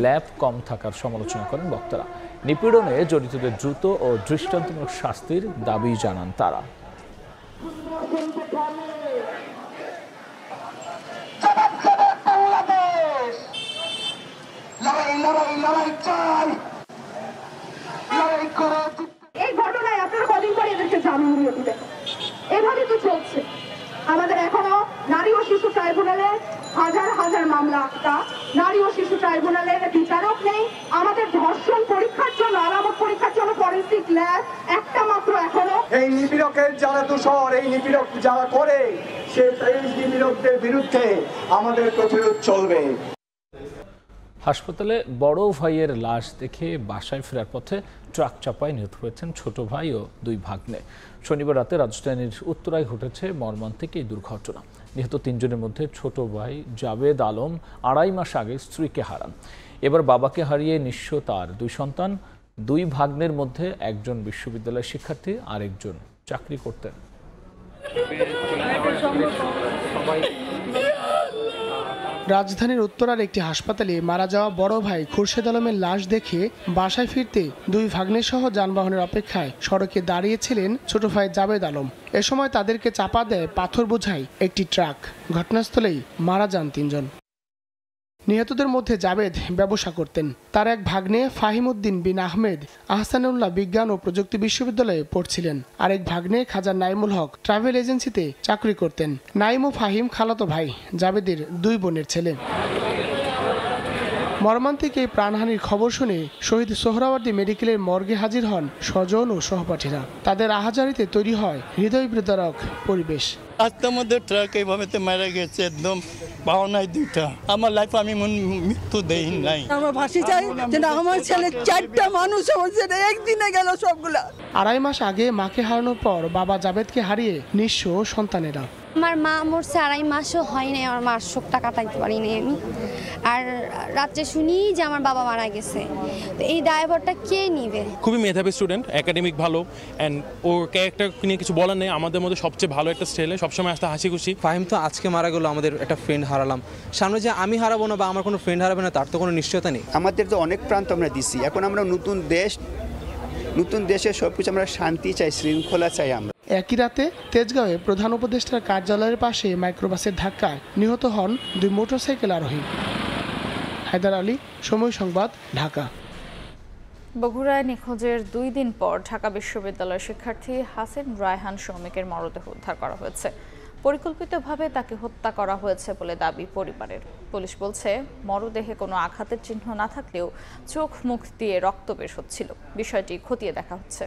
ল্যাব কম থাকার সমালোচনা করেন বক্তারা। নিপীড়নে জড়িতদের দ্রুত ও দৃষ্টান্তমূলক শাস্তির দাবি জানান তারা। এই ঘটনায় আপনারা কদিন পরে এদেরকে জামিন দিয়ে দিবেন? এভাবে তো চলছে। আমাদের এখনো নারী ও শিশু ট্রাইব্যুনালে হাজার হাজার মামলা, নারী ও শিশু ট্রাইব্যুনালের বিচারক নেই। আমাদের ধর্ষণ পরীক্ষার জন্য, আলামত পরীক্ষার জন্য ফরেনসিক ল্যাব একটা মাত্র এখনো। এই নিপীড়কের যারা দোষর, এই নিপীড়ক যারা করে, সেই নিপীড়কদের বিরুদ্ধে আমাদের প্রতিরোধ চলবে। হাসপাতালে বড় ভাইয়ের লাশ দেখে বাসায় ফেরার পথে ট্রাক চাপায় নিহত হয়েছেন ছোট ভাই ও 2 ভাগ্নে। শনিবার রাতে রাজধানীর উত্তরায় ঘটেছে মর্মান্তিক এই দুর্ঘটনা। নিহত 3 জনের মধ্যে ছোট ভাই জাবেদ আলম 2.5 মাস আগে স্ত্রীকে হারান। এবার বাবাকে হারিয়ে নিঃস্ব তার 2 সন্তান। 2 ভাগ্নের মধ্যে একজন বিশ্ববিদ্যালয়ের শিক্ষার্থী, আরেকজন চাকরি করতেন। রাজধানীর উত্তরার একটি হাসপাতালে মারা যাওয়া বড় ভাই খুরশেদ আলমের লাশ দেখে বাসায় ফিরতে 2 ভাগ্নের সহ যানবাহনের অপেক্ষায় সড়কে দাঁড়িয়েছিলেন ছোট ভাই জাবেদ আলম। এ সময় তাদেরকে চাপা দেয় পাথর বোঝাই একটি ট্রাক। ঘটনাস্থলেই মারা যান 3 জন। নিহতদের মধ্যে জাবেদ ব্যবসা করতেন। তার এক ভাগ্নে ফাহিমউদ্দিন বিন আহমেদ আহসানুল্লাহ বিজ্ঞান ও প্রযুক্তি বিশ্ববিদ্যালয়ে পড়ছিলেন। আরেক ভাগ্নে খাজা নাইমুল হক ট্রাভেল এজেন্সিতে চাকরি করতেন। নাইম ও ফাহিম খালাতো ভাই, জাবেদের 2 বোনের ছেলে। মর্মান্তিক এই প্রাণহানির খবর শুনে শহীদ সোহরাওয়ার্দী মেডিকেলের মর্গে হাজির হন স্বজন ও সহপাঠীরা। তাদের আহাজারিতে তৈরি হয় হৃদয় বিদারক পরিবেশ। রাস্তার মধ্যে ট্রাক এইভাবে মারা গেছে, একদম পাওনায় 2টা। আমার লাইফ আমি মৃত্যু দেই নাই। আমার ফাঁসি চাই, যেন আমার ছেলে 4টা মানুষ হয়েছে, একদিনে গেল সবগুলা। 2.5 মাস আগে মাকে হারানোর পর বাবা জাবেদকে হারিয়ে নিঃস্ব সন্তানেরা। আমার মা মরছে 2.5 মাসও হয় নাই, আমার মার শোকটা কাটাইতে পারি নাই আমি। আর রাত্রে শুনি যে আমার বাবা মারা গেছে, তো এই দায়ভারটা কে নিবে? খুবই মেধাবী স্টুডেন্ট, একাডেমিক ভালো, অ্যান্ড ওর ক্যারেক্টার নিয়ে কিছু বলার নেই। আমাদের মধ্যে সবচেয়ে ভালো একটা ছেলে, সবসময় আসতে হাসি খুশি। ফাহিম তো আজকে মারা গেল, আমাদের একটা ফ্রেন্ড হারালাম। সামনে যে আমি হারাবো না বা আমার কোনো ফ্রেন্ড হারাবে না তার তো কোনো নিশ্চয়তা নেই। আমাদের তো অনেক প্রান্ত আমরা দিছি, এখন আমরা নতুন দেশে সবকিছু আমরা শান্তি চাই, শৃঙ্খলা চাই। আমরা একই রাতে তেজগাঁওয়ে প্রধান উপদেষ্টার কার্যালয়ের পাশে মাইক্রোবাসের ধাক্কায় নিহত হন 2 মোটরসাইকেল আরোহী। হায়দার আলী, সময় সংবাদ, ঢাকা। বগুড়ায় নিখোঁজের 2 দিন পর ঢাকা বিশ্ববিদ্যালয়ের শিক্ষার্থী হাসিন রায়হান শৌমিকের মরদেহ উদ্ধার করা হয়েছে। পরিকল্পিতভাবে তাকে হত্যা করা হয়েছে বলে দাবি পরিবারের। পুলিশ বলছে, মরদেহে কোনো আঘাতের চিহ্ন না থাকলেও চোখ মুখ দিয়ে রক্ত বের হচ্ছিল। বিষয়টি খতিয়ে দেখা হচ্ছে।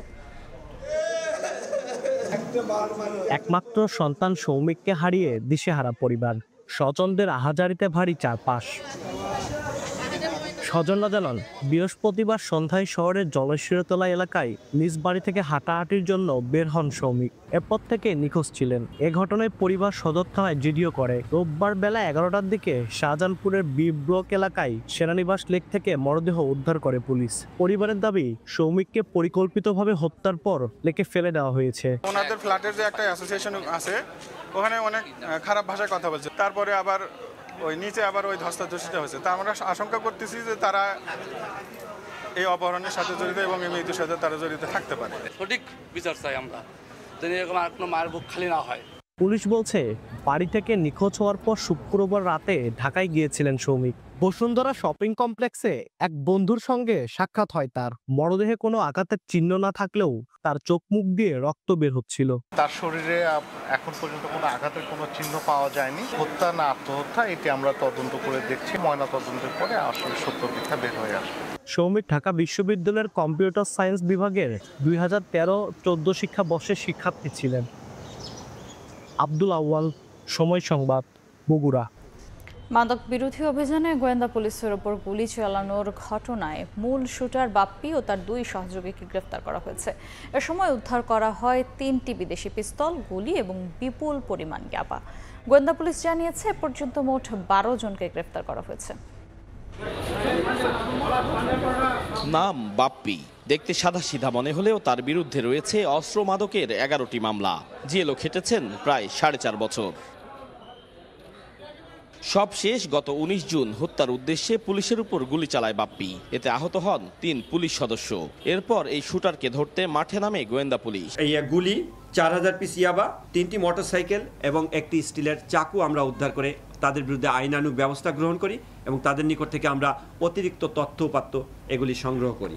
একমাত্র সন্তান সৌমিককে হারিয়ে দিশেহারা পরিবার, স্বজনদের আহাজারিতে ভারী চারপাশ। স্বজনরা জানান, বৃহস্পতিবার সন্ধ্যায় শহরের জলশিরতলা এলাকায় নিজ বাড়ি থেকে হাঁটাহাঁটির জন্য বের হন সৌমিক। এরপর থেকে নিখোঁজ ছিলেন। এ ঘটনায় পরিবার সদর থানায় জিডিও করে। রোববার বেলা 11টার দিকে শাহজাহানপুরের বি ব্লক এলাকায় সেনানিবাস লেক থেকে মরদেহ উদ্ধার করে পুলিশ। পরিবারের দাবি, সৌমিককে পরিকল্পিতভাবে হত্যার পর লেকে ফেলে দেওয়া হয়েছে। ওনাদের ফ্ল্যাটের যে একটা অ্যাসোসিয়েশন আছে, ওখানে অনেক খারাপ ভাষায় কথা বলছে। তারপরে আবার ওই নিচে আবার ওই ধস্তাধস্তিত হয়েছে। তা আমরা আশঙ্কা করতেছি যে তারা এই অপহরণের সাথে জড়িত এবং এই মৃত্যুর সাথে তারা জড়িত থাকতে পারে। সঠিক বিচার চাই আমরা, যেন এরকম আর কোনো মায়ের বুক খালি না হয়। পুলিশ বলছে, বাড়ি থেকে নিখোঁজ হওয়ার পর শুক্রবার রাতে ঢাকায় গিয়েছিলেন সৌমিক। বসুন্ধরা শপিং কমপ্লেক্সে এক বন্ধুর সঙ্গে সাক্ষাৎ হয় তার। মরদেহে কোনো আঘাতের চিহ্ন না থাকলেও তার চোখ মুখ দিয়ে রক্ত বের হচ্ছিল। তার শরীরে এখন পর্যন্ত কোনো আঘাতের কোনো চিহ্ন পাওয়া যায়নি। হত্যা না আত্মহত্যা এটি আমরা তদন্ত করে দেখছি। ময়না তদন্তের পরে আসলে সত্য মিথ্যা বের হয়ে আসবে। সৌমিক ঢাকা বিশ্ববিদ্যালয়ের কম্পিউটার সায়েন্স বিভাগের 2013-14 শিক্ষাবর্ষের শিক্ষার্থী ছিলেন। আব্দুল আউয়াল, সময় সংবাদ, বগুড়া। মাদক বিরোধী অভিযানে গোয়েন্দা পুলিশের ওপর গুলি চালানোর ঘটনায় মূল শুটার বাপ্পি ও তার 2 সহযোগীকে গ্রেফতার করা হয়েছে। এ সময় উদ্ধার করা হয় 3টি বিদেশি পিস্তল, গুলি এবং বিপুল পরিমাণ ইয়াবা। গোয়েন্দা পুলিশ জানিয়েছে, এ পর্যন্ত মোট 12 জনকে গ্রেফতার করা হয়েছে। নাম বাপ্পি, দেখতে সাদাসিধা মনে হলেও তার বিরুদ্ধে রয়েছে অস্ত্র মাদকের 11টি মামলা। জেলও খেটেছেন প্রায় 4.5 বছর। সব শেষ গত 19 জুন হত্যার উদ্দেশ্যে পুলিশের উপর গুলি চালায় বাপ্পি। এতে আহত হন 3 পুলিশ সদস্য। এরপর এই শুটারকে ধরতে মাঠে নামে গোয়েন্দা পুলিশ। এই গুলি, 4000 পিস ইয়াবা, 3টি মোটরসাইকেল এবং একটি স্টিলের চাকু আমরা উদ্ধার করে তাদের বিরুদ্ধে আইনানুগ ব্যবস্থা গ্রহণ করি এবং তাদের নিকট থেকে আমরা অতিরিক্ত তথ্য উপাত্ত এগুলি সংগ্রহ করি।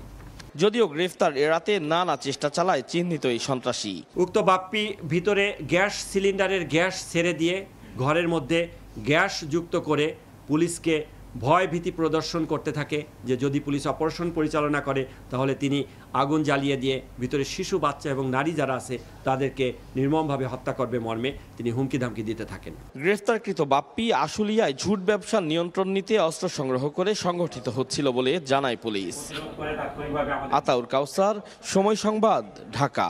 যদিও গ্রেফতার এড়াতে নানা চেষ্টা চালায় চিহ্নিত এই সন্ত্রাসী। উক্ত বাপ্পি ভিতরে গ্যাস সিলিন্ডারের গ্যাস ছেড়ে দিয়ে ঘরের মধ্যে গ্যাস যুক্ত করে পুলিশকে ভয় ভীতি প্রদর্শন করতে থাকে যে যদি পুলিশ অপারেশন পরিচালনা করে তাহলে তিনি আগুন জ্বালিয়ে দিয়ে ভিতরে শিশু, বাচ্চা এবং নারী যারা আছে তাদেরকে নির্মমভাবে হত্যা করবে মর্মে তিনি হুমকি ধামকি দিতে থাকেন। গ্রেফতারকৃত বাপ্পি আশুলিয়ায় ঝুট ব্যবসার নিয়ন্ত্রণ নিতে অস্ত্র সংগ্রহ করে সংগঠিত হচ্ছিল বলে জানায় পুলিশ। আতাউর কাউসার, সময় সংবাদ, ঢাকা।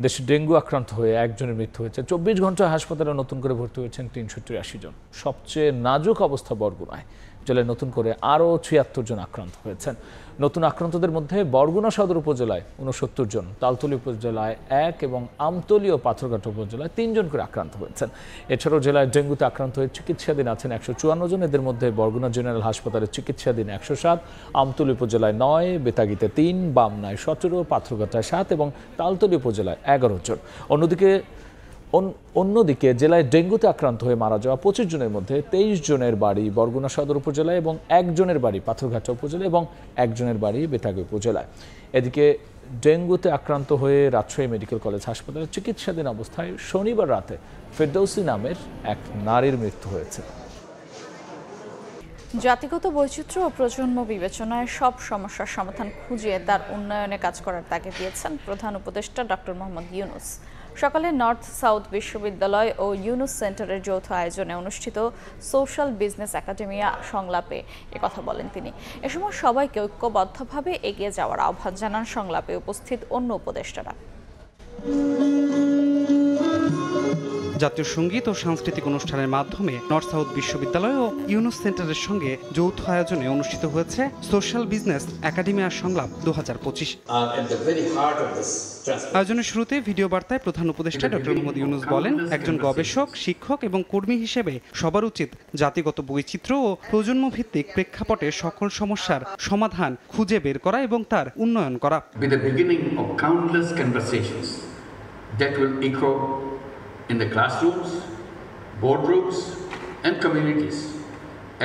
দেশে ডেঙ্গু আক্রান্ত হয়ে 1 জনের মৃত্যু হয়েছে। 24 ঘন্টায় হাসপাতালে নতুন করে ভর্তি হয়েছেন 383 জন। সবচেয়ে নাজুক অবস্থা বরগুনায়। জেলায় নতুন করে আরও 76 জন আক্রান্ত হয়েছেন। নতুন আক্রান্তদের মধ্যে বরগুনা সদর উপজেলায় 69 জন, তালতলী উপজেলায় 1 এবং আমতলী ও পাথরঘাট উপজেলায় 3 জন করে আক্রান্ত হয়েছেন। এছাড়াও জেলায় ডেঙ্গুতে আক্রান্ত হয়ে চিকিৎসাধীন আছেন 154 জন। এদের মধ্যে বরগুনা জেনারেল হাসপাতালে চিকিৎসাধীন 107, আমতলী উপজেলায় 9, বেতাগীতে 3, বামনায় 17, পাথরঘাটায় 7 এবং তালতলী উপজেলায় 11 জন। অন্যদিকে জেলায় ডেঙ্গুতে আক্রান্ত হয়ে মারা যাওয়া 25 জনের মধ্যে 23 জনের বাড়ি বরগুনা সদর উপজেলায় এবং 1 জনের বাড়ি পাথরঘাটা উপজেলা এবং 1 জনের বাড়ি বেতাগী উপজেলায়। এদিকে ডেঙ্গুতে আক্রান্ত হয়ে রাজশাহী মেডিকেল কলেজ হাসপাতালে চিকিৎসাধীন অবস্থায় শনিবার রাতে ফেরদৌসী নামের এক নারীর মৃত্যু হয়েছে। জাতিগত বৈচিত্র্য ও প্রজন্ম বিবেচনায় সব সমস্যার সমাধান খুঁজে তার উন্নয়নে কাজ করার তাগিদ দিয়েছেন প্রধান উপদেষ্টা ডক্টর মোহাম্মদ ইউনূস। সকালে নর্থ সাউথ বিশ্ববিদ্যালয় ও ইউনূস সেন্টারের যৌথ আয়োজনে অনুষ্ঠিত সোশ্যাল বিজনেস একাডেমিয়া সংলাপে একথা বলেন তিনি। এ সময় সবাইকে ঐক্যবদ্ধভাবে এগিয়ে যাওয়ার আহ্বান জানান সংলাপে উপস্থিত অন্য উপদেষ্টারা। জাতীয় সঙ্গীত ও সাংস্কৃতিক অনুষ্ঠানের মাধ্যমে নর্থ সাউথ বিশ্ববিদ্যালয় ও ইউনুস সেন্টারের সঙ্গে যৌথ আয়োজনে অনুষ্ঠিত হয়েছে সোশ্যাল বিজনেস একাডেমি আর সংলাপ 2025। আয়োজনের শুরুতে ভিডিও বার্তায় প্রধান উপদেষ্টা ডক্টর মোহাম্মদ ইউনুস বলেন, একজন গবেষক, শিক্ষক এবং কর্মী হিসেবে সবার উচিত জাতিগত বৈচিত্র্য ও প্রজন্ম ভিত্তিক প্রেক্ষাপটে সকল সমস্যার সমাধান খুঁজে বের করা এবং তার উন্নয়ন করা। With the beginning of countless conversations that will echo in the classrooms, boardrooms and communities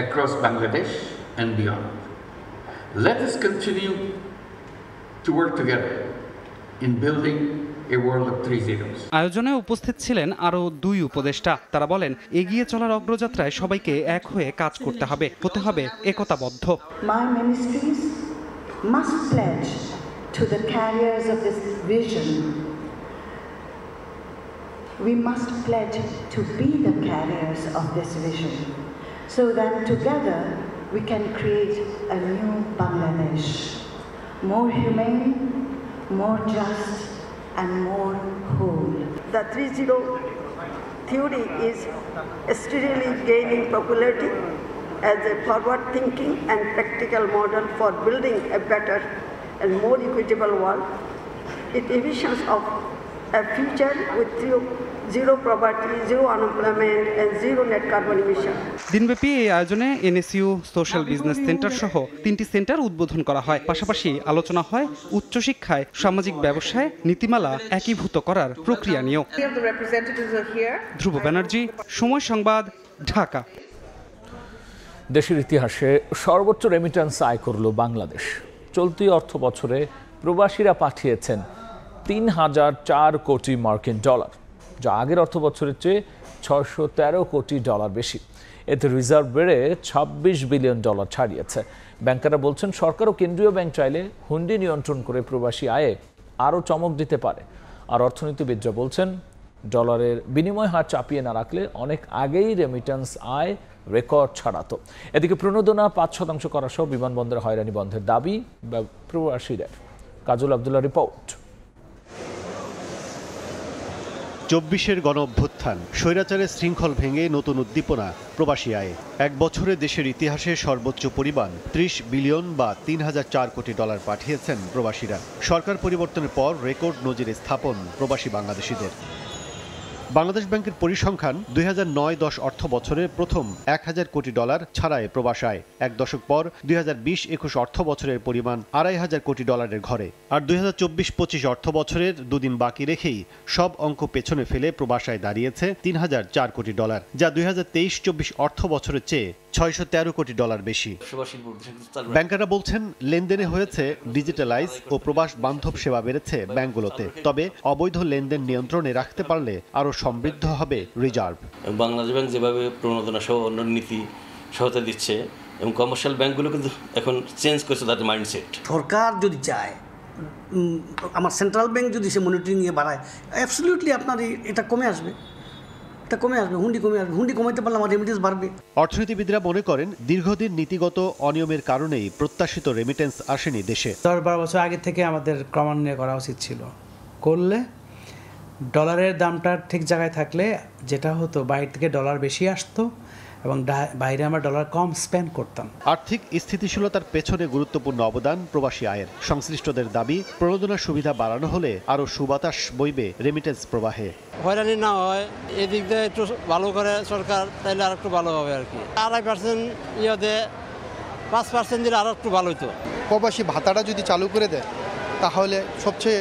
across Bangladesh and beyond. Let us continue to work together in building a world of 3 zeros. আয়োজনে উপস্থিত ছিলেন আরও 2 উপদেষ্টা। তারা বলেন, এগিয়ে চলার অগ্রযাত্রায় সবাইকে এক হয়ে কাজ করতে হবে, হতে হবে একতাবদ্ধ। My ministries must pledge to the carriers of this vision. We must pledge to be the carriers of this vision so that together we can create a new Bangladesh, more humane, more just and more whole. The 3-0 theory is steadily gaining popularity as a forward-thinking and practical model for building a better and more equitable world. It envisions of a future with zero poverty, zero unemployment and zero net carbon emission. দিনব্যাপী এই আয়োজনে NSU, social business centre সহ 3টি centre উদ্বোধন করা হয়। পাশাপাশি আলোচনা হয় উচ্চশিক্ষায়, সামাজিক ব্যবসায় নীতিমালা একীভূত করার প্রক্রিয়া নিয়েও। ধ্রুব ব্যানার্জি, সময় সংবাদ, ঢাকা। দেশের ইতিহাসে সর্বোচ্চ রেমিটেন্স আয় করল বাংলাদেশ। চলতি অর্থ বছরে প্রবাসীরা পাঠিয়েছেন 3004 কোটি মার্কিন ডলার, যা আগের অর্থ বছরের চেয়ে 613 কোটি ডলার বেশি। এতে রিজার্ভ বেড়ে 26 বিলিয়ন ডলার ছাড়িয়েছে। ব্যাংকাররা বলছেন, সরকার ও কেন্দ্রীয় ব্যাংক চাইলে হুন্ডি নিয়ন্ত্রণ করে প্রবাসী আয়ে আরও চমক দিতে পারে। আর অর্থনীতিবিদরা বলছেন, ডলারের বিনিময় হার চাপিয়ে না রাখলে অনেক আগেই রেমিটেন্স আয় রেকর্ড ছাড়াতো। এদিকে প্রণোদনা 5% করা সহ বিমানবন্দরে হয়রানি বন্ধের দাবি প্রবাসীদের। কাজল আব্দুল্লাহ রিপোর্ট। 24-এর গণ-অভ্যুত্থান, স্বৈরাচারের শৃঙ্খল ভেঙে নতুন উদ্দীপনা প্রবাসী আয়ে। এক বছরে দেশের ইতিহাসে সর্বোচ্চ পরিমাণ 30 বিলিয়ন বা 3004 কোটি ডলার পাঠিয়েছেন প্রবাসীরা। সরকার পরিবর্তনের পর রেকর্ড নজির স্থাপন প্রবাসী বাংলাদেশিদের। বাংলাদেশ ব্যাংকের পরিসংখ্যান 2009-10 অর্থ বছরে প্রথম 1000 কোটি ডলার ছাড়ায় প্রবাস আয়। এক দশক পর 2020-21 অর্থ বছরের পরিমাণ 2500 কোটি ডলারের ঘরে। আর 2024-25 অর্থ বছরের দুদিন বাকি রেখেই সব অঙ্ক পেছনে ফেলে প্রবাস আয় দাঁড়িয়েছে 3004 কোটি ডলার, যা 2023-24 অর্থ বছরের চেয়ে 613 কোটি ডলার বেশি। ব্যাংকাররা বলছেন, লেনদেনে হয়েছে ডিজিটালাইজ ও প্রবাস বান্ধব সেবা বেড়েছে ব্যাংকগুলোতে। তবে অবৈধ লেনদেন নিয়ন্ত্রণে রাখতে পারলে আরও সমৃদ্ধ হবে রিজার্ভ। বাংলাদেশ ব্যাংক যেভাবে প্রণোদনা সহ অন্য নীতি সহায়তা দিচ্ছে এবং কমার্শিয়াল ব্যাংকগুলো কিন্তু এখন চেঞ্জ করেছে তাদের মাইন্ডসেট। সরকার যদি চায়, আমার সেন্ট্রাল ব্যাংক যদি সে মনিটরিংয়ে বাড়ায়, অ্যাবসলিউটলি আপনার এটা কমে আসবে। হুন্ডি কমে আসবে। হুন্ডি কমাইতে পারলে আমার রেমিটেন্স বাড়বে। অর্থনীতিবিদরা মনে করেন, দীর্ঘদিন নীতিগত অনিয়মের কারণেই প্রত্যাশিত রেমিটেন্স আসেনি দেশে। 10-12 বছর আগে থেকে আমাদের ক্রমান্বয়ে করা উচিত ছিল। করলে ডলারের দামটা ঠিক জায়গায় থাকলে যেটা হতো, বাইরে থেকে ডলার বেশি আসতো এবং বাইরে আমরা ডলার কম স্পেন্ড করতাম। আর্থিক স্থিতিশীলতার পেছনে গুরুত্বপূর্ণ অবদান প্রবাসী আয়ের। সংশ্লিষ্টদের দাবি, প্রণোদনার সুবিধা বাড়ানো হলে আরও সুবাতাস বইবে রেমিটেন্স প্রবাহে। হয়রানি না হয়, এদিক দিয়ে একটু ভালো করে সরকার, তাইলে আর একটু ভালো হবে আর কি। 2.5% ইয়েতে 5% দিলে আরও একটু ভালো হতো। প্রবাসী ভাতাটা যদি চালু করে দেয় তাহলে সবচেয়ে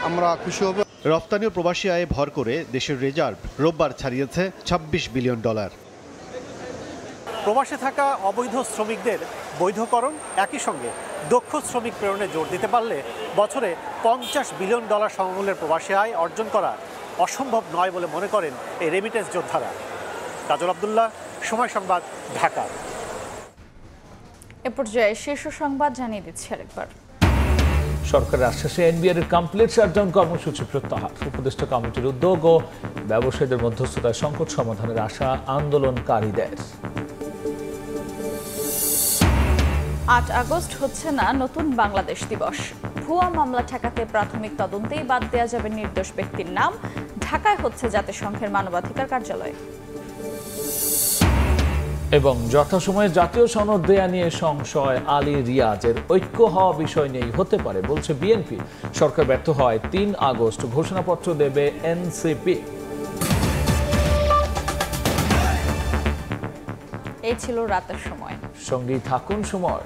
আমরা খুশি হব। রফতানি ও প্রবাসী আয়ে ভর করে দেশের রিজার্ভ রোববার ছাড়িয়েছে 26 বিলিয়ন ডলার। প্রবাসে থাকা অবৈধ শ্রমিকদের বৈধকরণ, একই সঙ্গে দক্ষ শ্রমিক প্রেরণে জোর দিতে পারলে বছরে 50 বিলিয়ন ডলার সমমূল্যের প্রবাসী আয় অর্জন করা অসম্ভব নয় বলে মনে করেন এই রেমিটেন্স যোদ্ধারা। কাজল আব্দুল্লাহ, সময় সংবাদ, ঢাকা। এ পর্যায়ে শীর্ষ সংবাদ জানিয়ে দিচ্ছি আরেকবার। সরকারের আশ্বাসে এনবিআর এর কমপ্লিট শাটডাউন কর্মসূচি প্রত্যাহার। উপদেষ্টা কমিটির উদ্যোগ ও ব্যবসায়ীদের মধ্যস্থতায় সংকট সমাধানের আশা আন্দোলনকারীদের। 8 আগস্ট হচ্ছে না নতুন বাংলাদেশ দিবস। ভুয়া মামলা ঠেকাতে প্রাথমিক তদন্তেই বাদ দেওয়া যাবে নির্দোষ ব্যক্তির নাম। ঢাকায় হচ্ছে জাতিসংঘের মানবাধিকার কার্যালয়। এবং যথাসময়ে জাতীয় সনদ দেয়া নিয়ে সংশয় আলী রিয়াজের ঐক্য হওয়া বিষয় নিয়েই হতে পারে বলছে বিএনপি। সরকার ব্যর্থ হয় 3 আগস্ট ঘোষণাপত্র দেবে এনসিপি। এই ছিল রাতের সময়। সঙ্গেই থাকুন সময়।